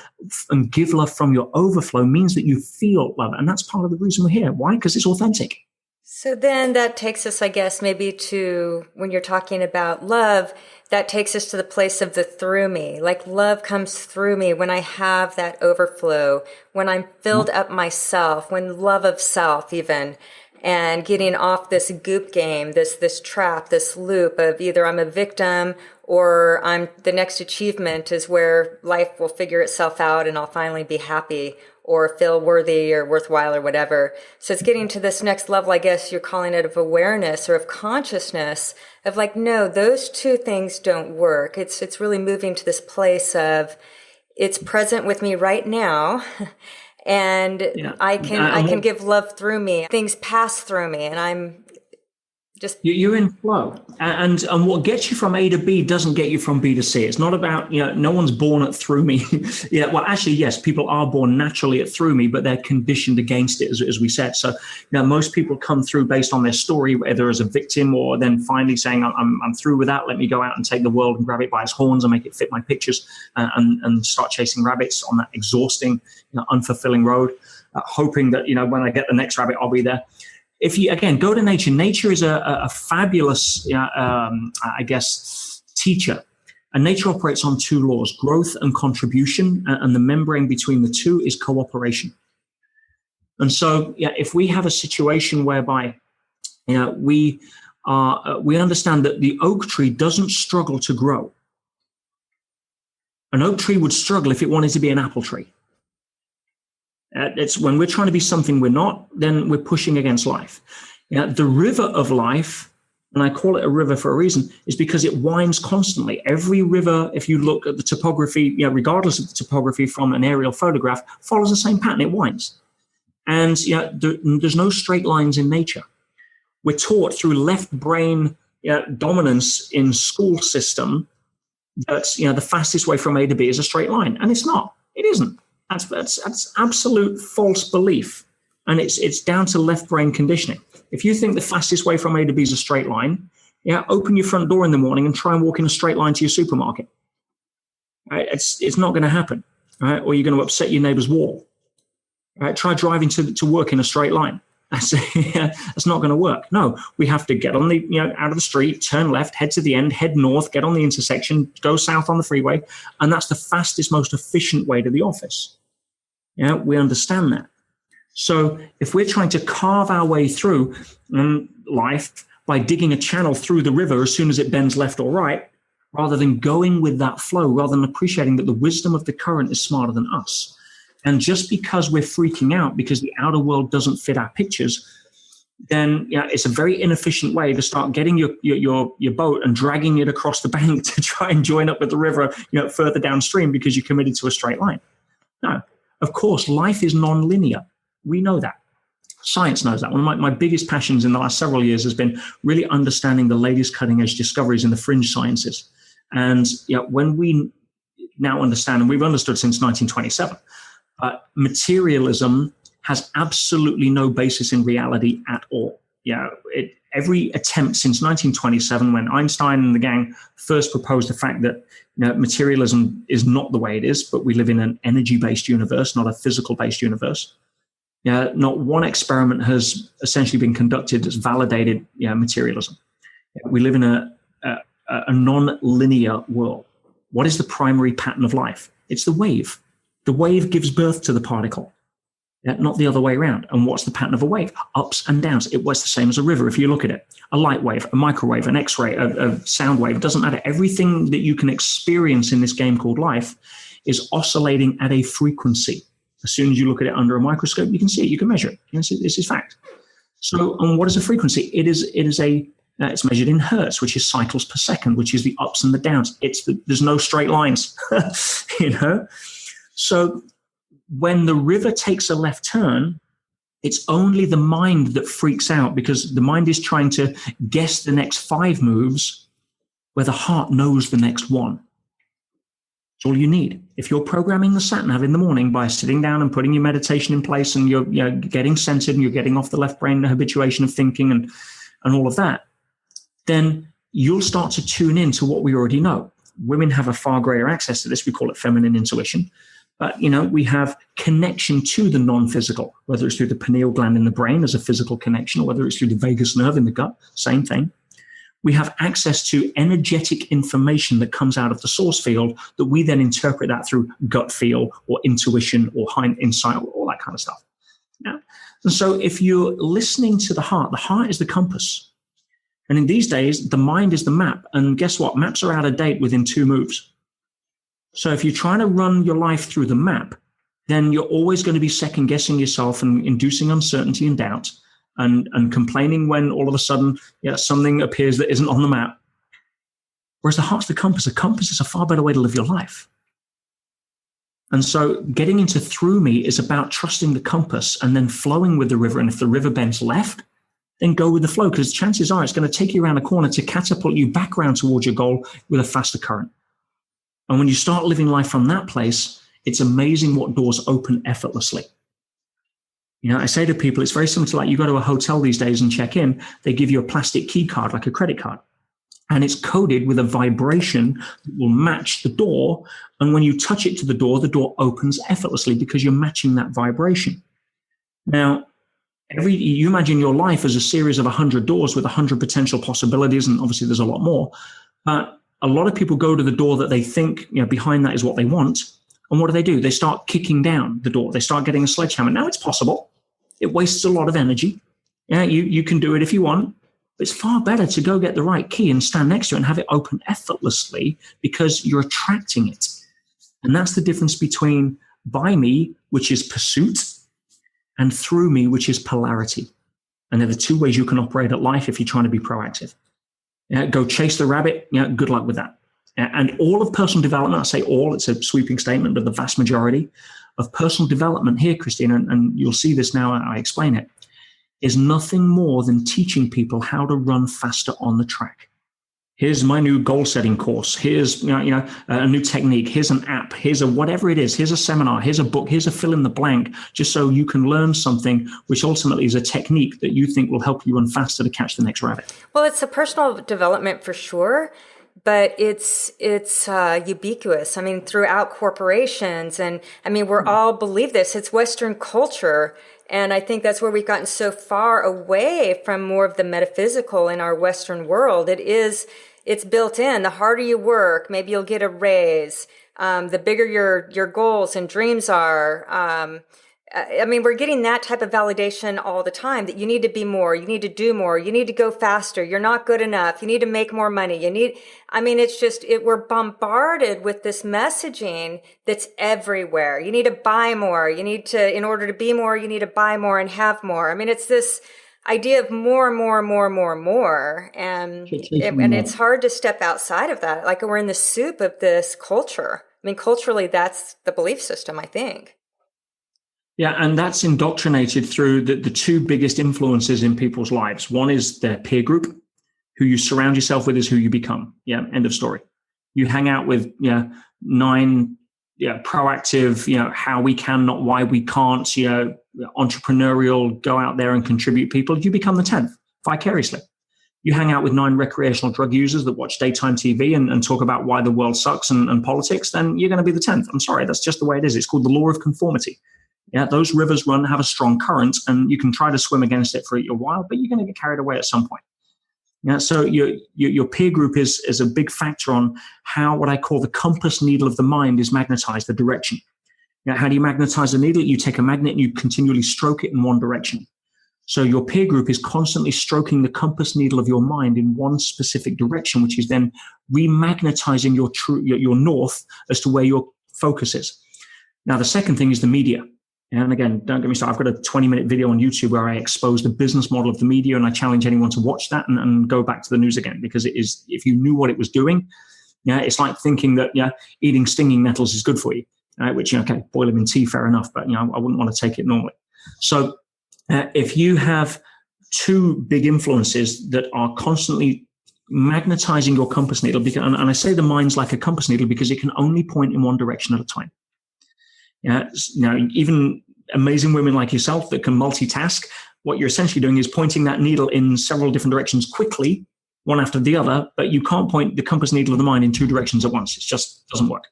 and give love from your overflow means that you feel love. And that's part of the reason we're here. Why? Because it's authentic. So then that takes us, I guess, maybe to when you're talking about love, that takes us to the place of the through me. Like love comes through me when I have that overflow, when I'm filled up myself, when love of self even, and getting off this goop game, this trap, this loop of either I'm a victim or the next achievement is where life will figure itself out and I'll finally be happy, or feel worthy or worthwhile or whatever. So it's getting to this next level, I guess you're calling it, of awareness or of consciousness of like, no, those two things don't work. It's really moving to this place of it's present with me right now. And I can give love through me. Things pass through me, and I'm just... You're in flow. And what gets you from A to B doesn't get you from B to C. It's not about, no one's born at through me. Well, actually, yes, people are born naturally at through me, but they're conditioned against it, as we said. So, most people come through based on their story, whether as a victim or then finally saying, I'm through with that. Let me go out and take the world and grab it by its horns and make it fit my pictures and start chasing rabbits on that exhausting, unfulfilling road, hoping that, when I get the next rabbit, I'll be there. If you, again, go to nature, nature is a fabulous, teacher. And nature operates on two laws, growth and contribution, and the membrane between the two is cooperation. And so, if we have a situation whereby, we understand that the oak tree doesn't struggle to grow. An oak tree would struggle if it wanted to be an apple tree. It's when we're trying to be something we're not, then we're pushing against life. The river of life, and I call it a river for a reason, is because it winds constantly. Every river, if you look at the topography, regardless of the topography from an aerial photograph, follows the same pattern. It winds. And there's no straight lines in nature. We're taught through left brain dominance in school system that the fastest way from A to B is a straight line. And it's not. It isn't. That's absolute false belief. And it's down to left brain conditioning. If you think the fastest way from A to B is a straight line, open your front door in the morning and try and walk in a straight line to your supermarket. Right? It's not going to happen. Right? Or you're going to upset your neighbor's wall. Right? Try driving to work in a straight line. That's not going to work. No, we have to get on the, out of the street, turn left, head to the end, head north, get on the intersection, go south on the freeway. And that's the fastest, most efficient way to the office. We understand that. So if we're trying to carve our way through life by digging a channel through the river as soon as it bends left or right, rather than going with that flow, rather than appreciating that the wisdom of the current is smarter than us. And just because we're freaking out because the outer world doesn't fit our pictures, then it's a very inefficient way to start getting your boat and dragging it across the bank to try and join up with the river further downstream because you're committed to a straight line. No, of course, life is nonlinear. We know that. Science knows that. One of my biggest passions in the last several years has been really understanding the latest cutting edge discoveries in the fringe sciences. And when we now understand, and we've understood since 1927, materialism has absolutely no basis in reality at all. Every attempt since 1927, when Einstein and the gang first proposed the fact that materialism is not the way it is, but we live in an energy-based universe, not a physical-based universe. Not one experiment has essentially been conducted that's validated materialism. We live in a non-linear world. What is the primary pattern of life? It's the wave. The wave gives birth to the particle, not the other way around. And what's the pattern of a wave? Ups and downs. It was the same as a river if you look at it. A light wave, a microwave, an X-ray, a sound wave, it doesn't matter. Everything that you can experience in this game called life is oscillating at a frequency. As soon as you look at it under a microscope, you can see it, you can measure it. This is fact. So, and what is a frequency? It's measured in hertz, which is cycles per second, which is the ups and the downs. There's no straight lines, So when the river takes a left turn, it's only the mind that freaks out because the mind is trying to guess the next 5 moves where the heart knows the next one. It's all you need. If you're programming the sat-nav in the morning by sitting down and putting your meditation in place and you're getting centered and you're getting off the left brain habituation of thinking and all of that, then you'll start to tune in to what we already know. Women have a far greater access to this. We call it feminine intuition. But, we have connection to the non-physical, whether it's through the pineal gland in the brain as a physical connection, or whether it's through the vagus nerve in the gut, same thing. We have access to energetic information that comes out of the source field that we then interpret that through gut feel or intuition or insight, or all that kind of stuff. Yeah. And so if you're listening to the heart is the compass. And in these days, the mind is the map. And guess what? Maps are out of date within 2 moves. So if you're trying to run your life through the map, then you're always going to be second guessing yourself and inducing uncertainty and doubt and complaining when all of a sudden something appears that isn't on the map. Whereas the heart's the compass. A compass is a far better way to live your life. And so getting into through me is about trusting the compass and then flowing with the river. And if the river bends left, then go with the flow, because chances are it's going to take you around a corner to catapult you back around towards your goal with a faster current. And when you start living life from that place, it's amazing what doors open effortlessly. I say to people, it's very similar to like you go to a hotel these days and check in, they give you a plastic key card, like a credit card. And it's coded with a vibration that will match the door. And when you touch it to the door opens effortlessly because you're matching that vibration. Now, you imagine your life as a series of 100 doors with 100 potential possibilities, and obviously there's a lot more. But a lot of people go to the door that they think behind that is what they want. And what do? They start kicking down the door. They start getting a sledgehammer. Now it's possible. It wastes a lot of energy. You can do it if you want. But it's far better to go get the right key and stand next to it and have it open effortlessly because you're attracting it. And that's the difference between by me, which is pursuit, and through me, which is polarity. And they're the two ways you can operate at life if you're trying to be proactive. Go chase the rabbit. Good luck with that. And all of personal development, I say all, it's a sweeping statement, but the vast majority of personal development here, Krisstina, and you'll see this now, I explain it, is nothing more than teaching people how to run faster on the track. Here's my new goal setting course. Here's a new technique. Here's an app. Here's a whatever it is. Here's a seminar. Here's a book. Here's a fill in the blank, just so you can learn something which ultimately is a technique that you think will help you run faster to catch the next rabbit. Well, it's a personal development for sure, but it's ubiquitous. I mean, throughout corporations, and I mean, we're all believe this. It's Western culture. And I think that's where we've gotten so far away from more of the metaphysical in our Western world. It's built in. The harder you work, maybe you'll get a raise. The bigger your goals and dreams are. I mean, we're getting that type of validation all the time, that you need to be more, you need to do more, you need to go faster, you're not good enough, you need to make more money, we're bombarded with this messaging that's everywhere. You need to buy more, in order to be more, you need to buy more and have more. I mean, it's this idea of more, and it's hard to step outside of that. Like we're in the soup of this culture. I mean, culturally, that's the belief system, I think. Yeah, and that's indoctrinated through the two biggest influences in people's lives. One is their peer group. Who you surround yourself with is who you become. Yeah, end of story. You hang out with 9 proactive, how we can, not why we can't, entrepreneurial, go out there and contribute people. You become the 10th vicariously. You hang out with 9 recreational drug users that watch daytime TV and talk about why the world sucks and politics, then you're going to be the 10th. I'm sorry, that's just the way it is. It's called the law of conformity. Yeah, those rivers have a strong current, and you can try to swim against it for a while, but you're going to get carried away at some point. Yeah, so your peer group is a big factor on how what I call the compass needle of the mind is magnetized, the direction. How do you magnetize the needle? You take a magnet and you continually stroke it in one direction. So your peer group is constantly stroking the compass needle of your mind in one specific direction, which is then remagnetizing your north as to where your focus is. Now, the second thing is the media. And again, don't get me started. I've got a 20-minute video on YouTube where I expose the business model of the media, and I challenge anyone to watch that and go back to the news again, because it is, if you knew what it was doing, it's like thinking that eating stinging nettles is good for you, which boil them in tea, fair enough, but I wouldn't want to take it normally. So if you have two big influences that are constantly magnetizing your compass needle, and I say the mind's like a compass needle because it can only point in one direction at a time. Even amazing women like yourself that can multitask, what you're essentially doing is pointing that needle in several different directions quickly, one after the other, but you can't point the compass needle of the mind in 2 directions at once. It just doesn't work.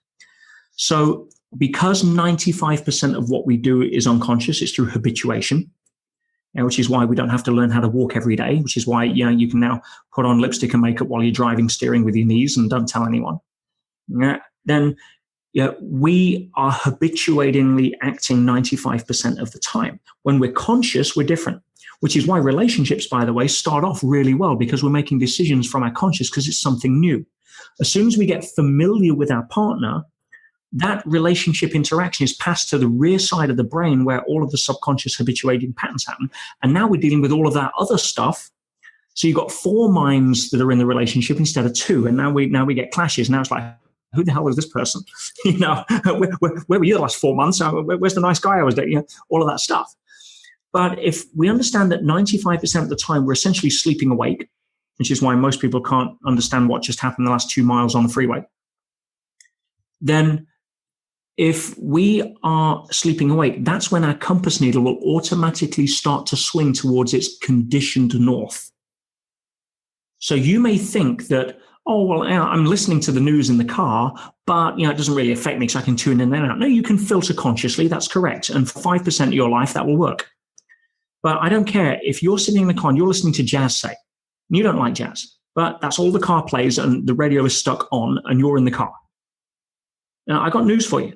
So because 95% of what we do is unconscious, it's through habituation, which is why we don't have to learn how to walk every day, which is why you can now put on lipstick and makeup while you're driving, steering with your knees, and don't tell anyone. Then we are habituatingly acting 95% of the time. When we're conscious, we're different, which is why relationships, by the way, start off really well, because we're making decisions from our conscious because it's something new. As soon as we get familiar with our partner, that relationship interaction is passed to the rear side of the brain where all of the subconscious habituating patterns happen. And now we're dealing with all of that other stuff. So you've got 4 minds that are in the relationship instead of 2. And now we get clashes. Now it's like, who the hell is this person? Where were you the last 4 months? Where's the nice guy I was dating? All of that stuff. But if we understand that 95% of the time we're essentially sleeping awake, which is why most people can't understand what just happened the last 2 miles on the freeway, then if we are sleeping awake, that's when our compass needle will automatically start to swing towards its conditioned north. So you may think that, oh, well, I'm listening to the news in the car, but it doesn't really affect me because I can tune in and out. No, you can filter consciously. That's correct. And for 5% of your life, that will work. But I don't care if you're sitting in the car and you're listening to jazz, say, and you don't like jazz, but that's all the car plays and the radio is stuck on and you're in the car. Now, I got news for you.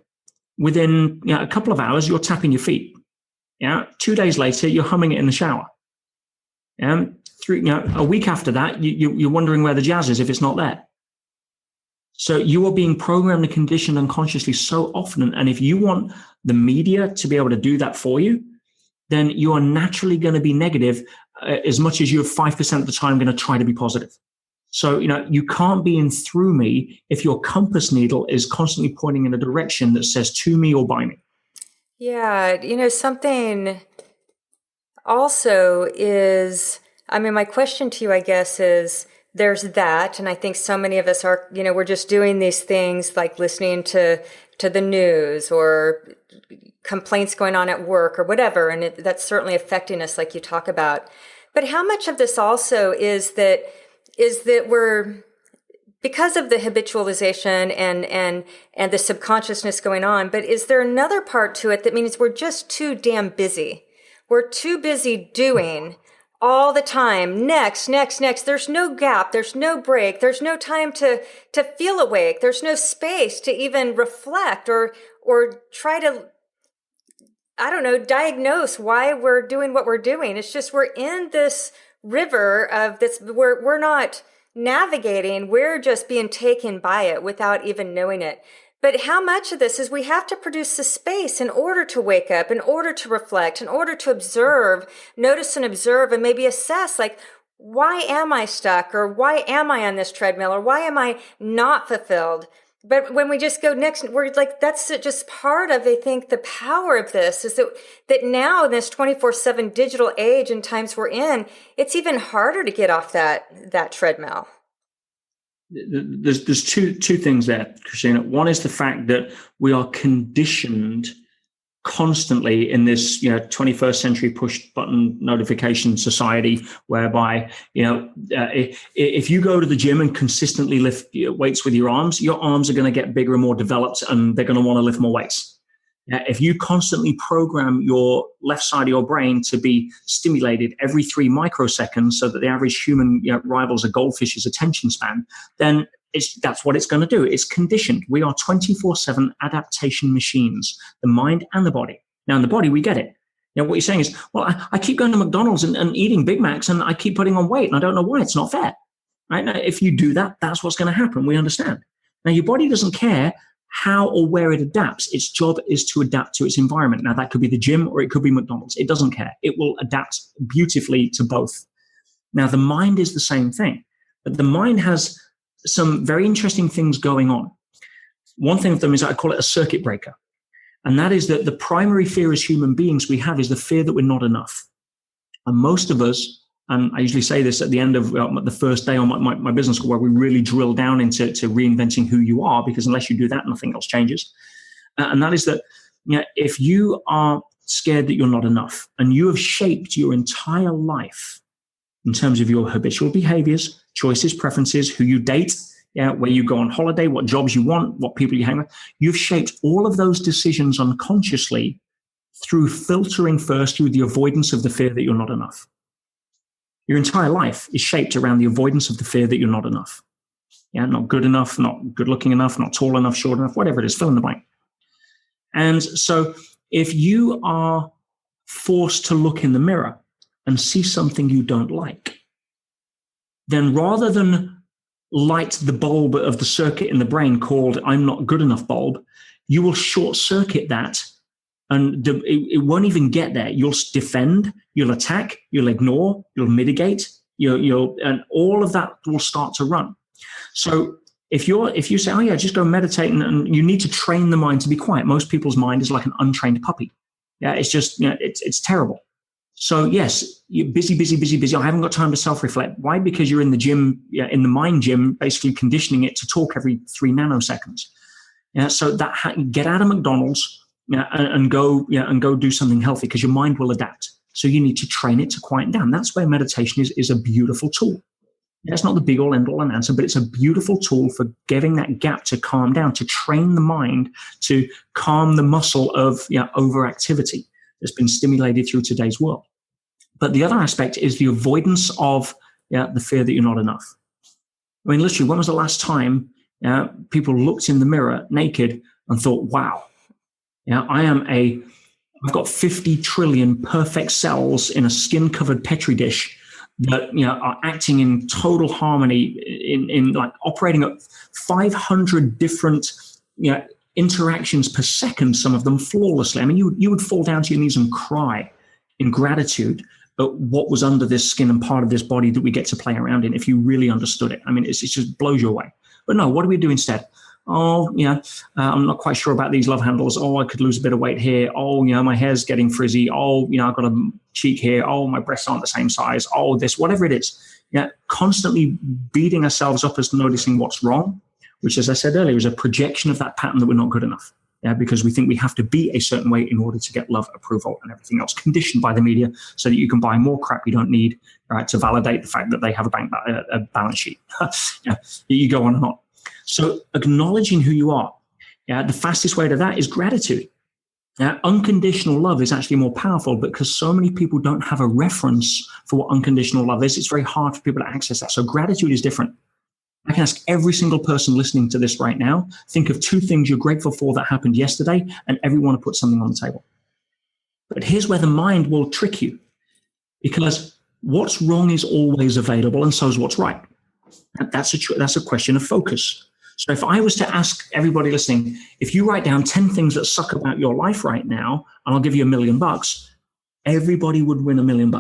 Within a couple of hours, you're tapping your feet. 2 days later, you're humming it in the shower. A week after that, you're wondering where the jazz is if it's not there. So you are being programmed and conditioned unconsciously so often. And if you want the media to be able to do that for you, then you are naturally going to be negative as much as you're 5% of the time going to try to be positive. So, you can't be in through me if your compass needle is constantly pointing in a direction that says to me or by me. Yeah. Something also is, my question to you, I guess, is there's that. And I think so many of us are, we're just doing these things like listening to the news or complaints going on at work or whatever. And that's certainly affecting us like you talk about. But how much of this also is that we're, because of the habitualization and the subconsciousness going on, but is there another part to it that means we're just too damn busy? We're too busy doing all the time. Next. There's no gap. There's no break. There's no time to feel awake. There's no space to even reflect or try to, diagnose why we're doing what we're doing. It's just we're in this river of this, we're not navigating, we're just being taken by it without even knowing it. But how much of this is we have to produce the space in order to wake up, in order to reflect, in order to observe, notice and observe, and maybe assess, like, why am I stuck? Or why am I on this treadmill? Or why am I not fulfilled? But when we just go next, we're like, that's just part of, I think, the power of this is that now in this 24/7 digital age and times we're in, it's even harder to get off that treadmill. There's two things there, Krisstina. One is the fact that we are conditioned constantly in this 21st century push button notification society, whereby if you go to the gym and consistently lift weights with your arms are going to get bigger and more developed, and they're going to want to lift more weights. If you constantly program your left side of your brain to be stimulated every 3 microseconds so that the average human rivals a goldfish's attention span, then that's what it's going to do. It's conditioned. We are 24/7 adaptation machines, the mind and the body. Now, in the body, we get it. What you're saying is, well, I keep going to McDonald's and eating Big Macs, and I keep putting on weight, and I don't know why. It's not fair. Right? Now, if you do that, that's what's going to happen. We understand. Now, your body doesn't care how or where it adapts. Its job is to adapt to its environment. Now, that could be the gym or it could be McDonald's. It doesn't care. It will adapt beautifully to both. Now, the mind is the same thing, but the mind has some very interesting things going on. One thing of them is I call it a circuit breaker. And that is that the primary fear as human beings we have is the fear that we're not enough. And most of us, and I usually say this at the end of the first day on my business school, where we really drill down into reinventing who you are, because unless you do that, nothing else changes. And that is that if you are scared that you're not enough, and you have shaped your entire life in terms of your habitual behaviors, choices, preferences, who you date, where you go on holiday, what jobs you want, what people you hang with, you've shaped all of those decisions unconsciously through filtering first through the avoidance of the fear that you're not enough. Your entire life is shaped around the avoidance of the fear that you're not enough. Not good enough, not good looking enough, not tall enough, short enough, whatever it is, fill in the blank. And so if you are forced to look in the mirror and see something you don't like, then rather than light the bulb of the circuit in the brain called I'm not good enough bulb, you will short circuit that, and it won't even get there. You'll defend, you'll attack, you'll ignore, you'll mitigate, and all of that will start to run. So if you say, oh yeah, just go meditate, and you need to train the mind to be quiet. Most people's mind is like an untrained puppy. Yeah, it's just, it's terrible. So yes, you're busy. I haven't got time to self-reflect. Why? Because you're in the gym, in the mind gym, basically conditioning it to talk every 3 nanoseconds. Yeah, so get out of McDonald's, and go do something healthy, because your mind will adapt. So you need to train it to quieten down. That's where meditation is a beautiful tool. It's not the be all end all and answer, but it's a beautiful tool for giving that gap to calm down, to train the mind to calm the muscle of overactivity that's been stimulated through today's world. But the other aspect is the avoidance of the fear that you're not enough. I mean, literally, when was the last time people looked in the mirror naked and thought, wow, I've got 50 trillion perfect cells in a skin-covered Petri dish that are acting in total harmony, in like operating at 500 different interactions per second, some of them flawlessly. I mean, you would fall down to your knees and cry in gratitude at what was under this skin and part of this body that we get to play around in, if you really understood it. I mean, it just blows you away. But no, what do we do instead? Oh, I'm not quite sure about these love handles. Oh, I could lose a bit of weight here. Oh, my hair's getting frizzy. Oh, I've got a cheek here. Oh, my breasts aren't the same size. Oh, this, whatever it is. Constantly beating ourselves up as noticing what's wrong, which, as I said earlier, is a projection of that pattern that we're not good enough. Because we think we have to be a certain way in order to get love, approval, and everything else, conditioned by the media so that you can buy more crap you don't need, right, to validate the fact that they have a balance sheet. You go on and on. So acknowledging who you are, the fastest way to that is gratitude. Unconditional love is actually more powerful, because so many people don't have a reference for what unconditional love is. It's very hard for people to access that. So gratitude is different. I can ask every single person listening to this right now, think of 2 things you're grateful for that happened yesterday, and everyone will put something on the table. But here's where the mind will trick you, because what's wrong is always available, and so is what's right. That's a question of focus. So if I was to ask everybody listening, if you write down 10 things that suck about your life right now, and I'll give you $1 million, everybody would win $1 million.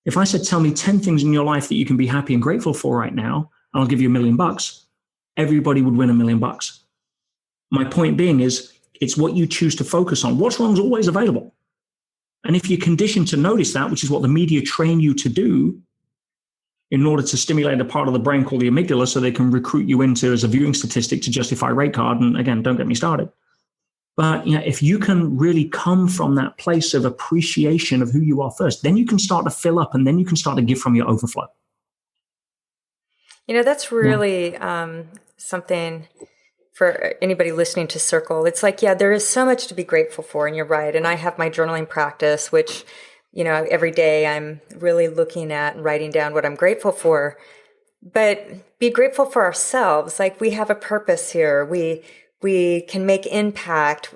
If I said, tell me 10 things in your life that you can be happy and grateful for right now, and I'll give you $1 million, everybody would win $1 million. My point being is, it's what you choose to focus on. What's wrong is always available. And if you're conditioned to notice that, which is what the media train you to do, in order to stimulate a part of the brain called the amygdala, so they can recruit you into as a viewing statistic to justify rate card. And again, don't get me started. But if you can really come from that place of appreciation of who you are first, then you can start to fill up, and then you can start to give from your overflow. That's really something for anybody listening to circle. It's like, there is so much to be grateful for, and you're right. And I have my journaling practice, which every day I'm really looking at and writing down what I'm grateful for. But be grateful for ourselves. Like, we have a purpose here. We can make impact.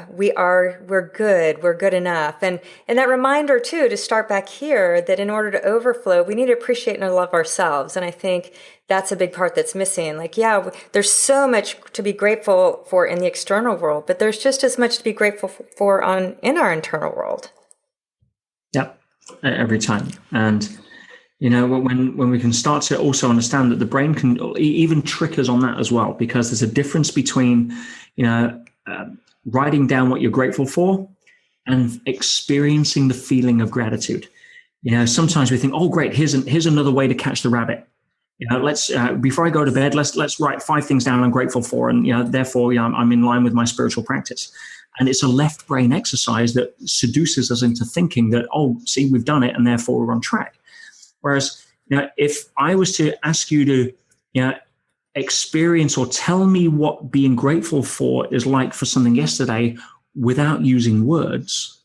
We're good enough. And that reminder too, to start back here, that in order to overflow, we need to appreciate and love ourselves. And I think that's a big part that's missing. Like, there's so much to be grateful for in the external world, but there's just as much to be grateful for in our internal world. Yep, every time. And when we can start to also understand that the brain can even trick us on that as well, because there's a difference between writing down what you're grateful for and experiencing the feeling of gratitude. Sometimes we think, oh great, here's another way to catch the rabbit. Let's before I go to bed, let's write 5 things down I'm grateful for, and therefore I'm in line with my spiritual practice. And it's a left brain exercise that seduces us into thinking that, oh, see, we've done it, and therefore we're on track. Whereas, if I was to ask you to, experience or tell me what being grateful for is like for something yesterday without using words,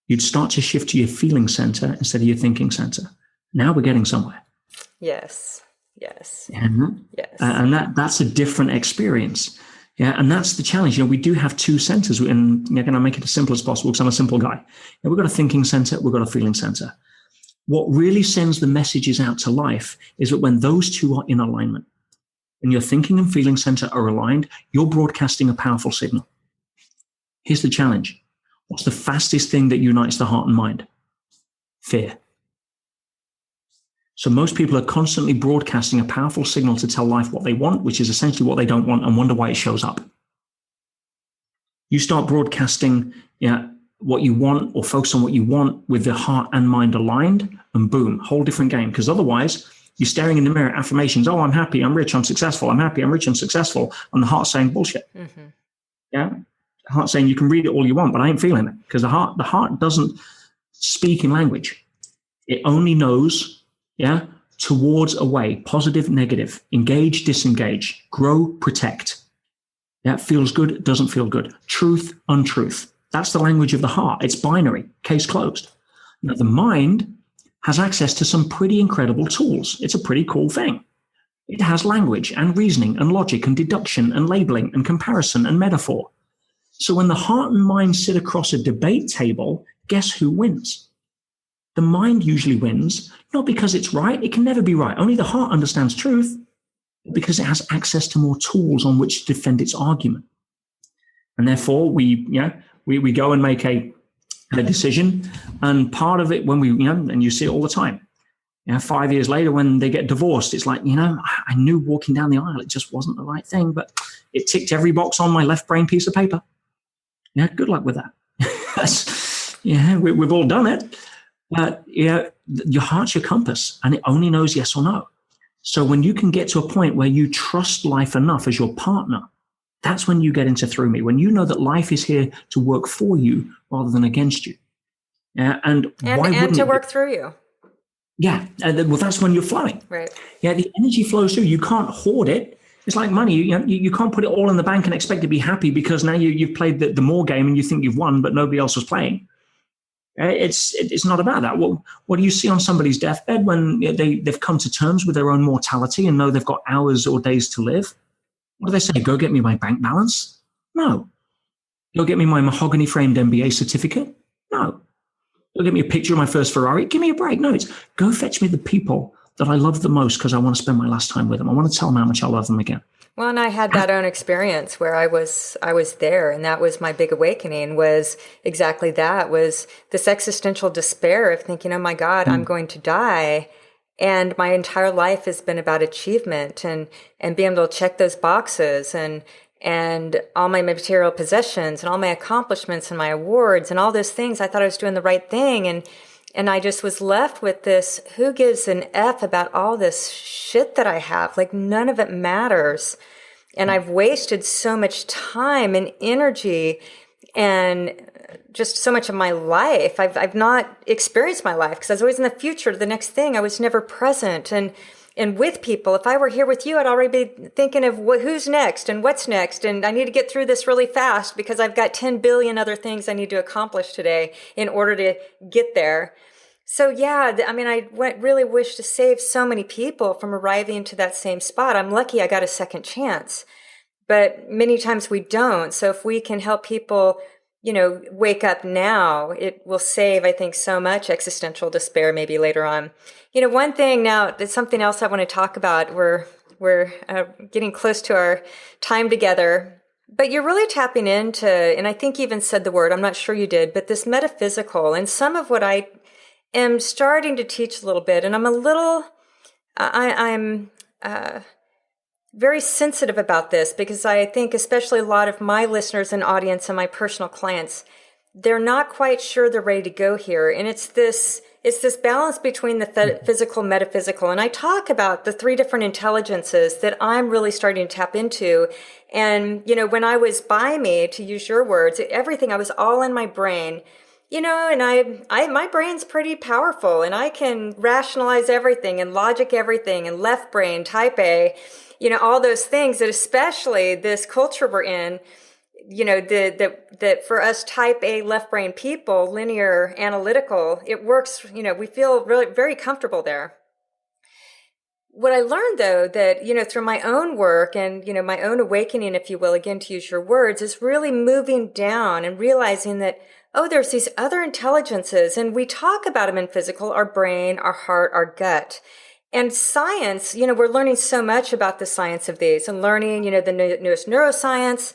you'd start to shift to your feeling center instead of your thinking center. Now we're getting somewhere. Yes. And that's a different experience. And that's the challenge. We do have 2 centers, and again, I make it as simple as possible because I'm a simple guy. We've got a thinking center, we've got a feeling center. What really sends the messages out to life is that when those 2 are in alignment, when your thinking and feeling center are aligned, you're broadcasting a powerful signal. Here's the challenge. What's the fastest thing that unites the heart and mind? Fear. So most people are constantly broadcasting a powerful signal to tell life what they want, which is essentially what they don't want, and wonder why it shows up. You start broadcasting what you want, or focus on what you want with the heart and mind aligned, and boom, whole different game. Because otherwise, you're staring in the mirror, affirmations, oh, I'm happy, I'm rich, I'm successful, I'm happy, I'm rich, I'm successful, and the heart saying bullshit. Mm-hmm. Yeah, the heart saying you can read it all you want, but I ain't feeling it. Because the heart doesn't speak in language. It only knows, towards, away, positive, negative, engage, disengage, grow, protect. Yeah, feels good, doesn't feel good. Truth, untruth. That's the language of the heart. It's binary, case closed. Now, the mind has access to some pretty incredible tools. It's a pretty cool thing. It has language and reasoning and logic and deduction and labeling and comparison and metaphor. So when the heart and mind sit across a debate table, guess who wins? The mind usually wins, not because it's right. It can never be right. Only the heart understands truth, because it has access to more tools on which to defend its argument. And therefore, we go and make a decision. And part of it, when and you see it all the time, 5 years later, when they get divorced, it's like, I knew walking down the aisle, it just wasn't the right thing, but it ticked every box on my left brain piece of paper. Yeah, good luck with that. We've all done it. But your heart's your compass, and it only knows yes or no. So when you can get to a point where you trust life enough as your partner, that's when you get into through me. When you know that life is here to work for you rather than against you. And why wouldn't to it work through you. Yeah. Well, that's when you're flowing. Right. Yeah. The energy flows through. You can't hoard it. It's like money. You can't put it all in the bank and expect to be happy because now you've played the more game and you think you've won, but nobody else was playing. It's not about that. What do you see on somebody's deathbed when they've come to terms with their own mortality and know they've got hours or days to live? What do they say? Go get me my bank balance? No. Go get me my mahogany framed MBA certificate? No. Go get me a picture of my first Ferrari? Give me a break. No, it's go fetch me the people that I love the most because I want to spend my last time with them. I want to tell them how much I love them again. Well, and I had that own experience where I was there, and that was my big awakening, was exactly that, was this existential despair of thinking, oh my God, I'm going to die. And my entire life has been about achievement and being able to check those boxes and all my material possessions and all my accomplishments and my awards and all those things. I thought I was doing the right thing. And I just was left with this, who gives an F about all this shit that I have? Like, none of it matters. And I've wasted so much time and energy and just so much of my life. I've not experienced my life because I was always in the future, the next thing. I was never present and with people. If I were here with you, I'd already be thinking of who's next and what's next. And I need to get through this really fast because I've got 10 billion other things I need to accomplish today in order to get there. So yeah, I mean, I really wish to save so many people from arriving to that same spot. I'm lucky I got a second chance, but many times we don't. So if we can help people, wake up now, it will save, I think, so much existential despair maybe later on. One thing now, there's something else I want to talk about. We're getting close to our time together, but you're really tapping into, and I think you even said the word, I'm not sure you did, but this metaphysical, and some of what I am starting to teach a little bit, and I'm very sensitive about this because I think especially a lot of my listeners and audience and my personal clients, they're not quite sure they're ready to go here. And it's this balance between the physical, metaphysical. And I talk about the 3 different intelligences that I'm really starting to tap into. And, when I was by me, to use your words, everything, I was all in my brain. And I my brain's pretty powerful, and I can rationalize everything and logic everything, and left brain, type A, all those things that, especially this culture we're in, that for us type A left brain people, linear, analytical, it works, we feel really very comfortable there. What I learned, though, that, through my own work and, my own awakening, if you will, again, to use your words, is really moving down and realizing that, there's these other intelligences, and we talk about them in physical, our brain, our heart, our gut. And science, we're learning so much about the science of these and learning, the newest neuroscience.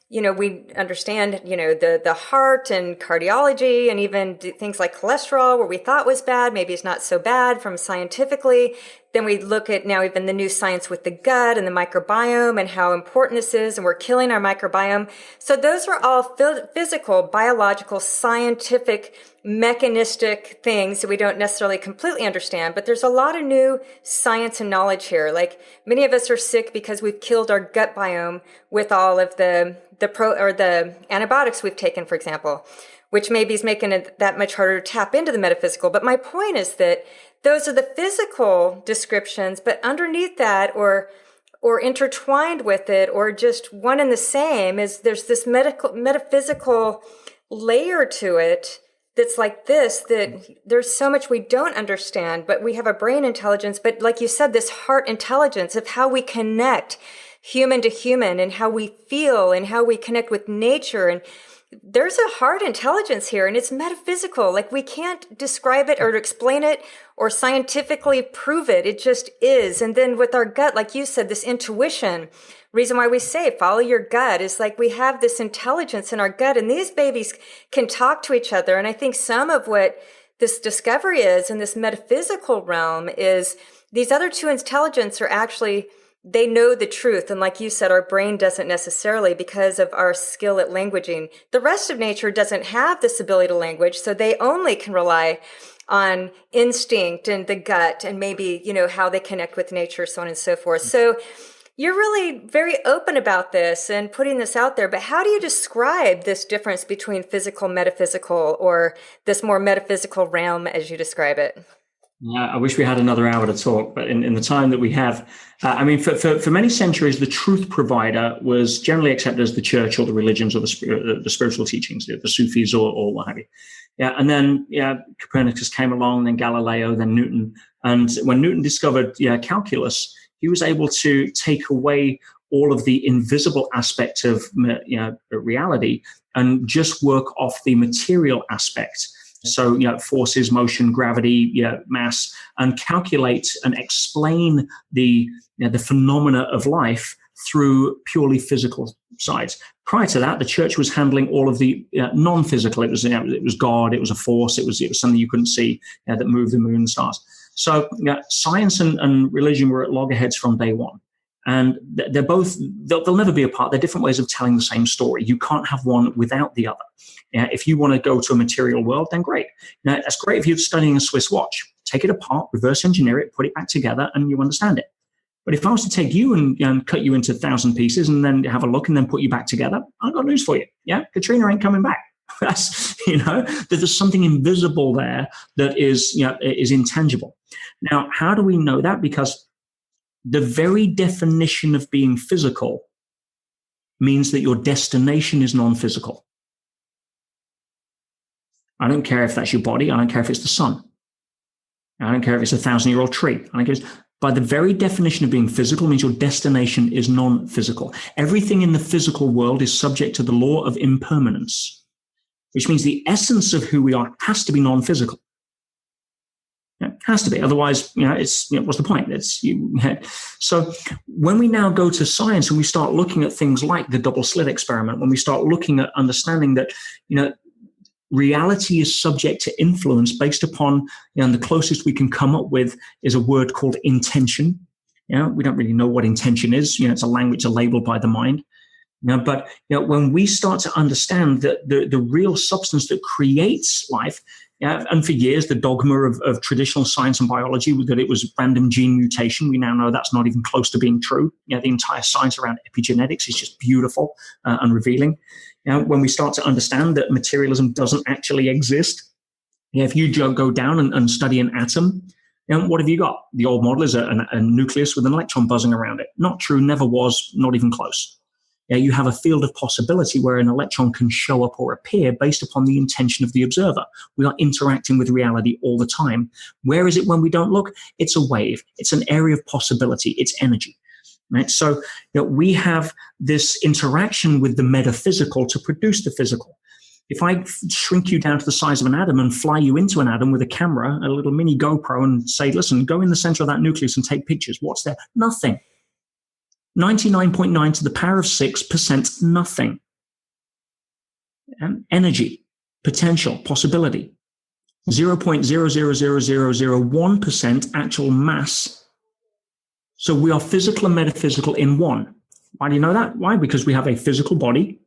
We understand, the heart and cardiology and even things like cholesterol, where we thought was bad, maybe it's not so bad from scientifically. Then we look at now even the new science with the gut and the microbiome and how important this is, and we're killing our microbiome. So those are all physical, biological, scientific, mechanistic things that we don't necessarily completely understand, but there's a lot of new science and knowledge here. Like many of us are sick because we've killed our gut biome with all of the antibiotics we've taken, for example, which maybe is making it that much harder to tap into the metaphysical. But my point is that those are the physical descriptions, but underneath that or intertwined with it, or just one and the same, is there's this metaphysical layer to it that's like this, that there's so much we don't understand, but we have a brain intelligence, but like you said, this heart intelligence of how we connect human to human and how we feel and how we connect with nature. And there's a heart intelligence here, and it's metaphysical. Like we can't describe it or explain it or scientifically prove it. It just is. And then with our gut, like you said, this intuition, reason why we say follow your gut is like we have this intelligence in our gut, and these babies can talk to each other. And I think some of what this discovery is in this metaphysical realm is these other two intelligence are actually, they know the truth. And like you said, our brain doesn't necessarily, because of our skill at languaging. The rest of nature doesn't have this ability to language, so they only can rely on instinct and the gut and maybe, how they connect with nature, so on and so forth. So you're really very open about this and putting this out there, but how do you describe this difference between physical, metaphysical, or this more metaphysical realm as you describe it? Yeah, I wish we had another hour to talk, but in the time that we have, for many centuries, the truth provider was generally accepted as the church or the religions or the spiritual teachings, the Sufis or what have you. Yeah, and then Copernicus came along, then Galileo, then Newton, and when Newton discovered calculus, he was able to take away all of the invisible aspect of reality and just work off the material aspect. So, forces, motion, gravity, mass, and calculate and explain the phenomena of life through purely physical sides. Prior to that, the church was handling all of the non-physical. It was God, it was a force, it was something you couldn't see that moved the moon and stars. So science and religion were at loggerheads from day one. And they'll never be apart. They're different ways of telling the same story. You can't have one without the other. If you want to go to a material world, then great. Now, that's great if you're studying a Swiss watch. Take it apart, reverse engineer it, put it back together, and you understand it. But if I was to take you and cut you into 1,000 pieces and then have a look and then put you back together, I've got news for you. Yeah, Katrina ain't coming back. That's, that there's something invisible there that is intangible. Now, how do we know that? Because the very definition of being physical means that your destination is non-physical. I don't care if that's your body. I don't care if it's the sun. I don't care if it's a 1,000-year-old tree. I don't care. By the very definition of being physical means your destination is non-physical. Everything in the physical world is subject to the law of impermanence, which means the essence of who we are has to be non-physical. It has to be. Otherwise, it's what's the point? So when we now go to science and we start looking at things like the double slit experiment, when we start looking at understanding that, reality is subject to influence based upon, and the closest we can come up with is a word called intention. We don't really know what intention is. It's a language, a label by the mind. But when we start to understand that the real substance that creates life, and for years, the dogma of traditional science and biology was that it was random gene mutation. We now know that's not even close to being true. The entire science around epigenetics is just beautiful and revealing. When we start to understand that materialism doesn't actually exist, if you go down and study an atom, what have you got? The old model is a nucleus with an electron buzzing around it. Not true, never was, not even close. You have a field of possibility where an electron can show up or appear based upon the intention of the observer. We are interacting with reality all the time. Where is it when we don't look? It's a wave. It's an area of possibility. It's energy. Right? So we have this interaction with the metaphysical to produce the physical. If I shrink you down to the size of an atom and fly you into an atom with a camera, a little mini GoPro, and say, listen, go in the center of that nucleus and take pictures, what's there? Nothing. 99.9 to the power of 6%, nothing. Energy, potential, possibility. 0.00001% actual mass. So we are physical and metaphysical in one. Why do you know that? Why? Because we have a physical body,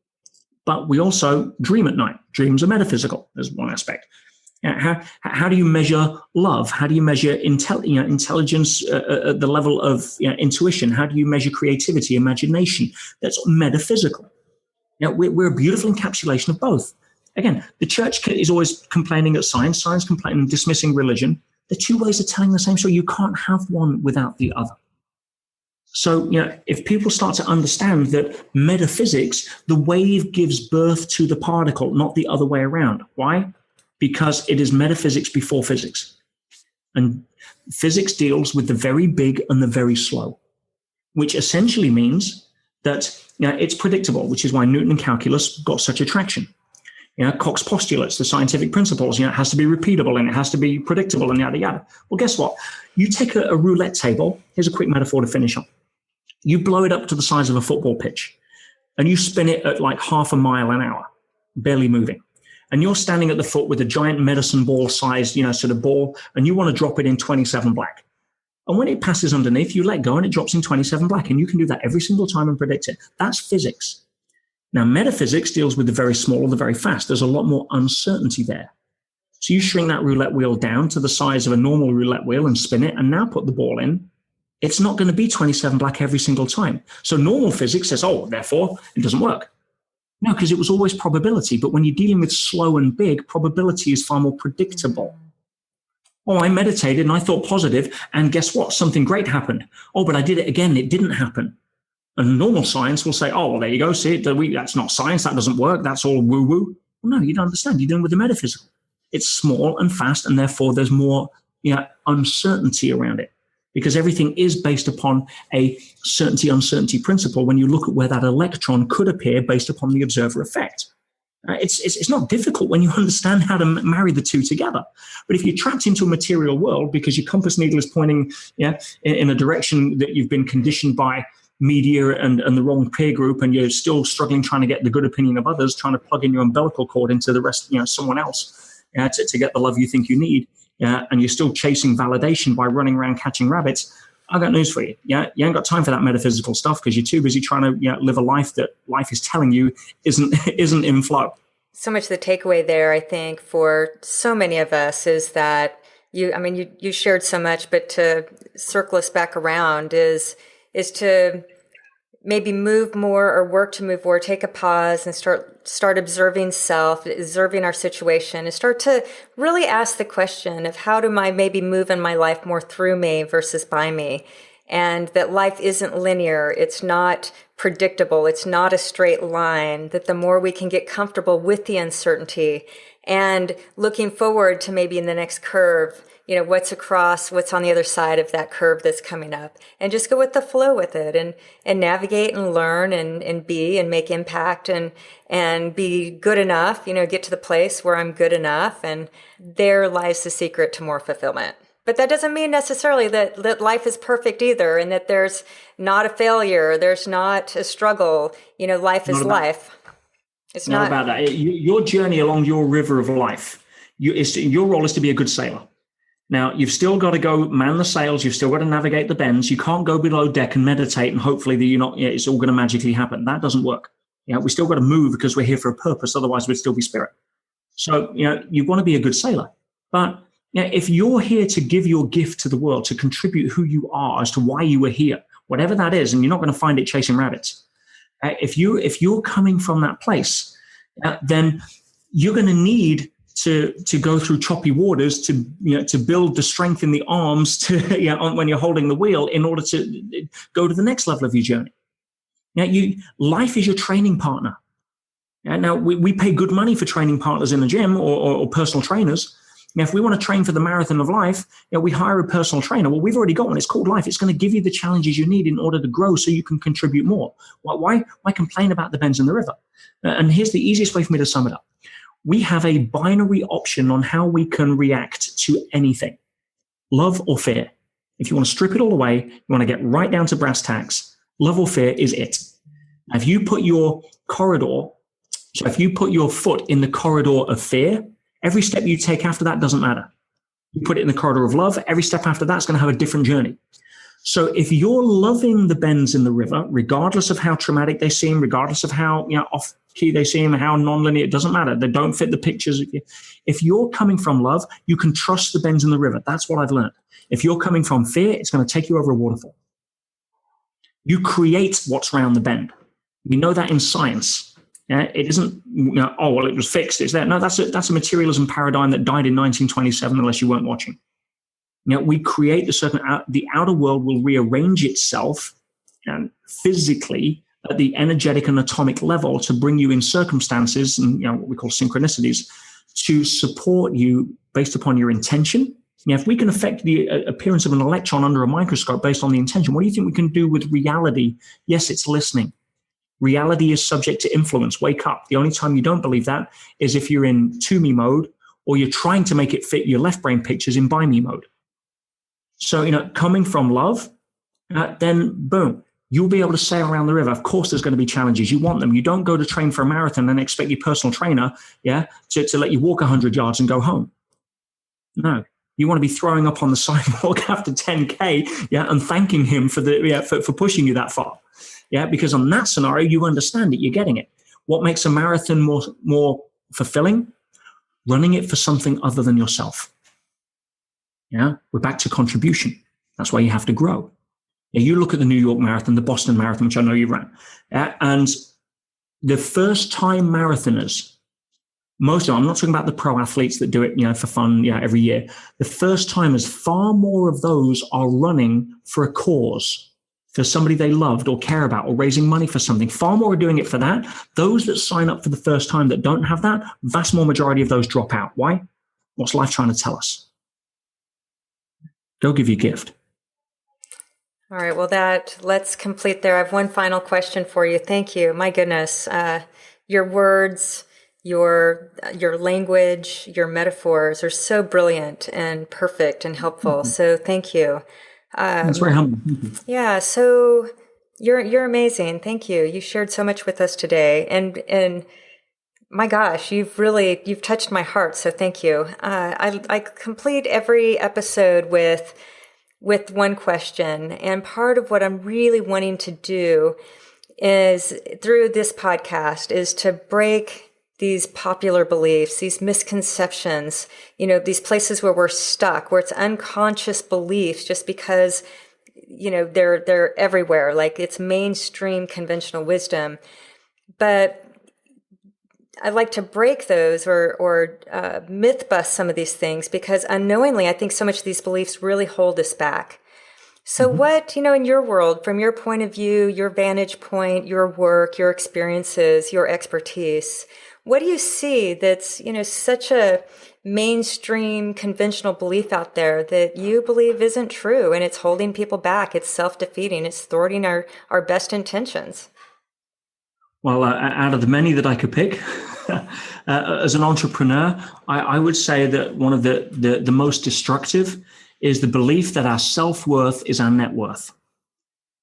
but we also dream at night. Dreams are metaphysical. There's one aspect. How do you measure love? How do you measure intelligence at the level of intuition? How do you measure creativity, imagination? That's metaphysical. We're a beautiful encapsulation of both. Again, the church is always complaining at science complaining, dismissing religion. The two ways of telling the same story. You can't have one without the other. So, if people start to understand that metaphysics, the wave gives birth to the particle, not the other way around. Why? Because it is metaphysics before physics. And physics deals with the very big and the very slow, which essentially means that it's predictable, which is why Newton and calculus got such attraction. Koch's postulates, the scientific principles, it has to be repeatable and it has to be predictable and yada, yada. Well, guess what? You take a roulette table. Here's a quick metaphor to finish on. You blow it up to the size of a football pitch and you spin it at like 0.5 miles an hour, barely moving. And you're standing at the foot with a giant medicine ball sized, sort of ball, and you want to drop it in 27 black. And when it passes underneath, you let go and it drops in 27 black. And you can do that every single time and predict it. That's physics. Now, metaphysics deals with the very small or the very fast. There's a lot more uncertainty there. So you shrink that roulette wheel down to the size of a normal roulette wheel and spin it and now put the ball in. It's not going to be 27 black every single time. So normal physics says, therefore, it doesn't work. No, because it was always probability. But when you're dealing with slow and big, probability is far more predictable. I meditated and I thought positive, and guess what? Something great happened. But I did it again. It didn't happen. And normal science will say, there you go. See, that's not science. That doesn't work. That's all woo-woo. Well, no, you don't understand. You're dealing with the metaphysical. It's small and fast, and therefore there's more uncertainty around it. Because everything is based upon a certainty-uncertainty principle when you look at where that electron could appear based upon the observer effect. It's not difficult when you understand how to marry the two together. But if you're trapped into a material world because your compass needle is pointing in a direction that you've been conditioned by media and the wrong peer group, and you're still struggling trying to get the good opinion of others, trying to plug in your umbilical cord into the rest, someone else to get the love you think you need, and you're still chasing validation by running around catching rabbits, I got news for you. You ain't got time for that metaphysical stuff because you're too busy trying to live a life that life is telling you isn't in flow. So much of the takeaway there, I think, for so many of us is that you shared so much, but to circle us back around is to maybe move more or work to move more, take a pause and start observing self, observing our situation, and start to really ask the question of how do I maybe move in my life more through me versus by me? And that life isn't linear. It's not predictable. It's not a straight line. That the more we can get comfortable with the uncertainty and looking forward to maybe in the next curve, what's on the other side of that curve that's coming up, and just go with the flow with it and navigate and learn and be and make impact and be good enough, get to the place where I'm good enough. And there lies the secret to more fulfillment. But that doesn't mean necessarily that life is perfect either, and that there's not a failure. There's not a struggle. Life is life. It's not about that. Your journey along your river of life, your role is to be a good sailor. Now, you've still got to go man the sails. You've still got to navigate the bends. You can't go below deck and meditate and hopefully that it's all going to magically happen. That doesn't work. We still got to move because we're here for a purpose. Otherwise, we'd still be spirit. So, you want to be a good sailor. But if you're here to give your gift to the world, to contribute who you are as to why you were here, whatever that is, and you're not going to find it chasing rabbits. If you're coming from that place, then you're going to need to go through choppy waters to build the strength in the arms when you're holding the wheel in order to go to the next level of your journey. Life is your training partner. Now we pay good money for training partners in the gym or personal trainers. Now, if we want to train for the marathon of life, we hire a personal trainer. Well, we've already got one. It's called life. It's going to give you the challenges you need in order to grow so you can contribute more. Why complain about the bends in the river? And here's the easiest way for me to sum it up. we have a binary option on how we can react to anything, love or fear. If you want to strip it all away, you want to get right down to brass tacks, love or fear is it. If you put your foot in the corridor of fear, every step you take after that doesn't matter. You put it in the corridor of love, every step after that's going to have a different journey. So if you're loving the bends in the river, regardless of how traumatic they seem, regardless of how off key they seem, how nonlinear, it doesn't matter. They don't fit the pictures. If you're coming from love, you can trust the bends in the river. That's what I've learned. If you're coming from fear, it's going to take you over a waterfall. You create what's around the bend. We know that in science. It isn't, oh, well, it was fixed. It's there. No, that's a materialism paradigm that died in 1927, unless you weren't watching. We create the outer world will rearrange itself and physically at the energetic and atomic level to bring you in circumstances and what we call synchronicities to support you based upon your intention. If we can affect the appearance of an electron under a microscope based on the intention, what do you think we can do with reality? Yes, it's listening. Reality is subject to influence. Wake up. The only time you don't believe that is if you're in to me mode or you're trying to make it fit your left brain pictures in by me mode. So, coming from love, then boom, you'll be able to sail around the river. Of course, there's going to be challenges. You want them. You don't go to train for a marathon and expect your personal trainer, to let you walk 100 yards and go home. No, you want to be throwing up on the sidewalk after 10K, and thanking him for pushing you that far. Because on that scenario, you understand it, you're getting it. What makes a marathon more fulfilling? Running it for something other than yourself. We're back to contribution. That's why you have to grow. You look at the New York Marathon, the Boston Marathon, which I know you ran, and the first-time marathoners, most of them, I'm not talking about the pro athletes that do it, for fun, every year. The first-timers, far more of those are running for a cause, for somebody they loved or care about, or raising money for something. Far more are doing it for that. Those that sign up for the first time that don't have that, vast more majority of those drop out. Why? What's life trying to tell us? Go give your gift. All right. Well, let's complete there. I have one final question for you. Thank you. My goodness. Your words, your language, your metaphors are so brilliant and perfect and helpful. Mm-hmm. So thank you. That's very humble. Yeah. So you're amazing. Thank you. You shared so much with us today, and my gosh, you've touched my heart. So thank you. I complete every episode with one question, and part of what I'm really wanting to do is through this podcast is to break these popular beliefs, these misconceptions, these places where we're stuck, where it's unconscious beliefs just because, they're everywhere, like it's mainstream conventional wisdom. But I'd like to break those or myth bust some of these things, because unknowingly, I think so much of these beliefs really hold us back. So what, in your world, from your point of view, your vantage point, your work, your experiences, your expertise, what do you see that's, such a mainstream conventional belief out there that you believe isn't true and it's holding people back, it's self-defeating, it's thwarting our best intentions? Well, out of the many that I could pick, as an entrepreneur, I would say that one of the most destructive is the belief that our self-worth is our net worth.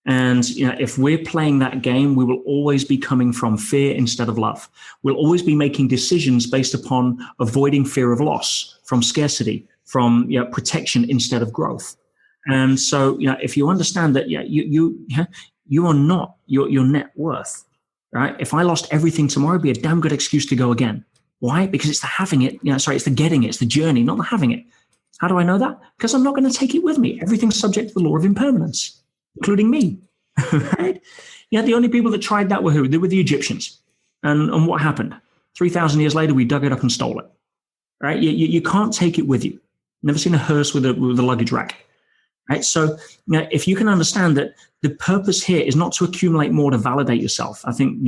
And if we're playing that game, we will always be coming from fear instead of love. We'll always be making decisions based upon avoiding fear of loss, from scarcity, from protection instead of growth. And so, if you understand that, you are not your net worth. Right? If I lost everything tomorrow, it'd be a damn good excuse to go again. Why? Because it's the having it. It's the getting it. It's the journey, not the having it. How do I know that? Because I'm not going to take it with me. Everything's subject to the law of impermanence, including me. Right? The only people that tried that were who? They were the Egyptians. And what happened? 3,000 years later, we dug it up and stole it. Right? You can't take it with you. Never seen a hearse with a luggage rack. Right? So, if you can understand that the purpose here is not to accumulate more to validate yourself. I think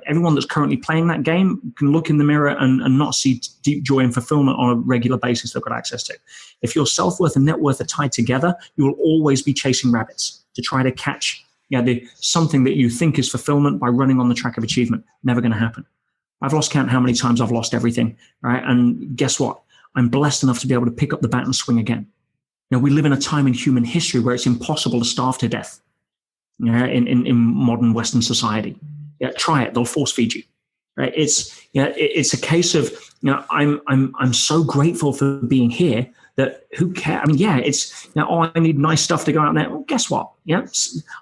everyone that's currently playing that game can look in the mirror and not see deep joy and fulfillment on a regular basis they've got access to. If your self-worth and net worth are tied together, you will always be chasing rabbits to try to catch something that you think is fulfillment by running on the track of achievement. Never going to happen. I've lost count how many times I've lost everything, right? And guess what? I'm blessed enough to be able to pick up the bat and swing again. We live in a time in human history where it's impossible to starve to death. In modern Western society. Try it; they'll force feed you. Right? It's a case of I'm so grateful for being here that who cares? I mean, it's I need nice stuff to go out there. Well, guess what?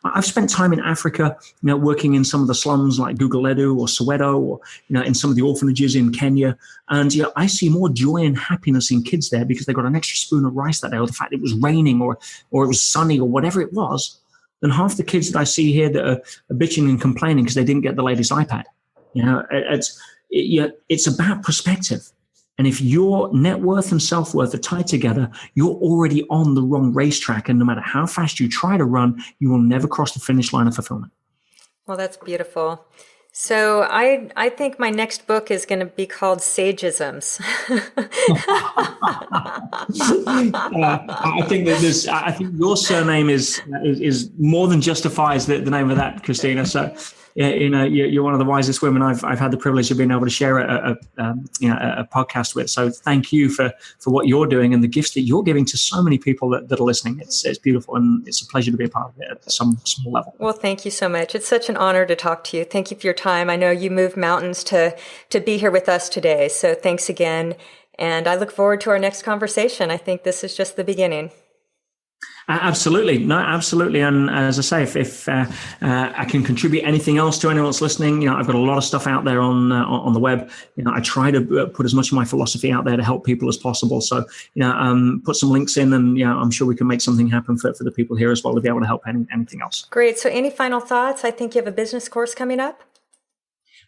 I've spent time in Africa, working in some of the slums like Guguledu or Soweto, or in some of the orphanages in Kenya, and I see more joy and happiness in kids there because they got an extra spoon of rice that day, or the fact it was raining, or it was sunny, or whatever it was, than half the kids that I see here that are bitching and complaining because they didn't get the latest iPad. It's about perspective. And if your net worth and self-worth are tied together, you're already on the wrong racetrack. And no matter how fast you try to run, you will never cross the finish line of fulfillment. Well, that's beautiful. So I think my next book is going to be called Sageisms. I think your surname is more than justifies the name of that, Krisstina. So you're one of the wisest women I've had the privilege of being able to share a podcast with. So thank you for what you're doing and the gifts that you're giving to so many people that are listening. It's beautiful, and it's a pleasure to be a part of it at some small level. Well, thank you so much. It's such an honor to talk to you. Thank you for your time. I know you moved mountains to be here with us today. So thanks again. And I look forward to our next conversation. I think this is just the beginning. Absolutely. No, absolutely. And as I say, if I can contribute anything else to anyone that's listening, I've got a lot of stuff out there on the web. I try to put as much of my philosophy out there to help people as possible. So, put some links in, and I'm sure we can make something happen for the people here as well to be able to help anything else. Great. So any final thoughts? I think you have a business course coming up.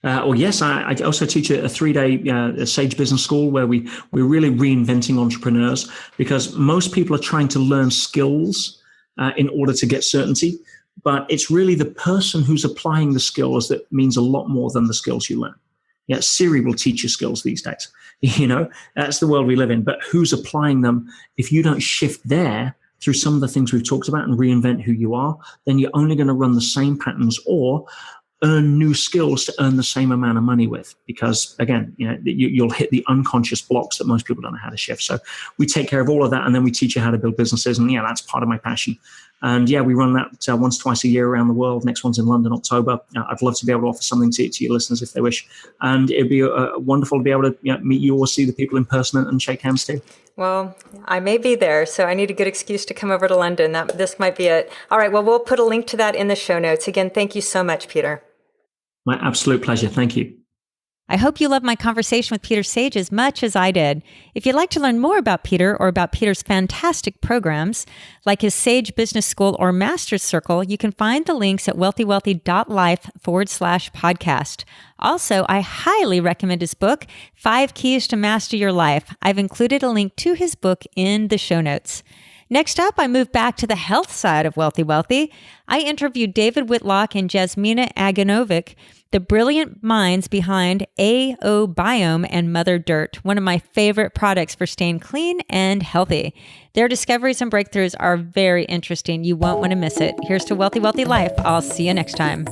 Yes, I also teach a 3-day Sage Business School where we're really reinventing entrepreneurs, because most people are trying to learn skills in order to get certainty. But it's really the person who's applying the skills that means a lot more than the skills you learn. Siri will teach you skills these days. That's the world we live in. But who's applying them? If you don't shift there through some of the things we've talked about and reinvent who you are, then you're only going to run the same patterns or earn new skills to earn the same amount of money with, because again, you'll hit the unconscious blocks that most people don't know how to shift. So we take care of all of that, and then we teach you how to build businesses. And that's part of my passion. And we run that once, twice a year around the world. Next one's in London, October. I'd love to be able to offer something to your listeners if they wish. And it'd be wonderful to be able to meet you or see the people in person and shake hands too. Well, I may be there, so I need a good excuse to come over to London. This might be it. All right. Well, we'll put a link to that in the show notes. Again, thank you so much, Peter. My absolute pleasure. Thank you. I hope you loved my conversation with Peter Sage as much as I did. If you'd like to learn more about Peter or about Peter's fantastic programs, like his Sage Business School or Master's Circle, you can find the links at wealthywellthy.life/podcast. Also, I highly recommend his book, 5 Keys to Master Your Life. I've included a link to his book in the show notes. Next up, I move back to the health side of Wealthy Wellthy. I interviewed David Whitlock and Jasmina Aganovic, the brilliant minds behind AO Biome and Mother Dirt, one of my favorite products for staying clean and healthy. Their discoveries and breakthroughs are very interesting. You won't want to miss it. Here's to Wealthy Wellthy Life. I'll see you next time.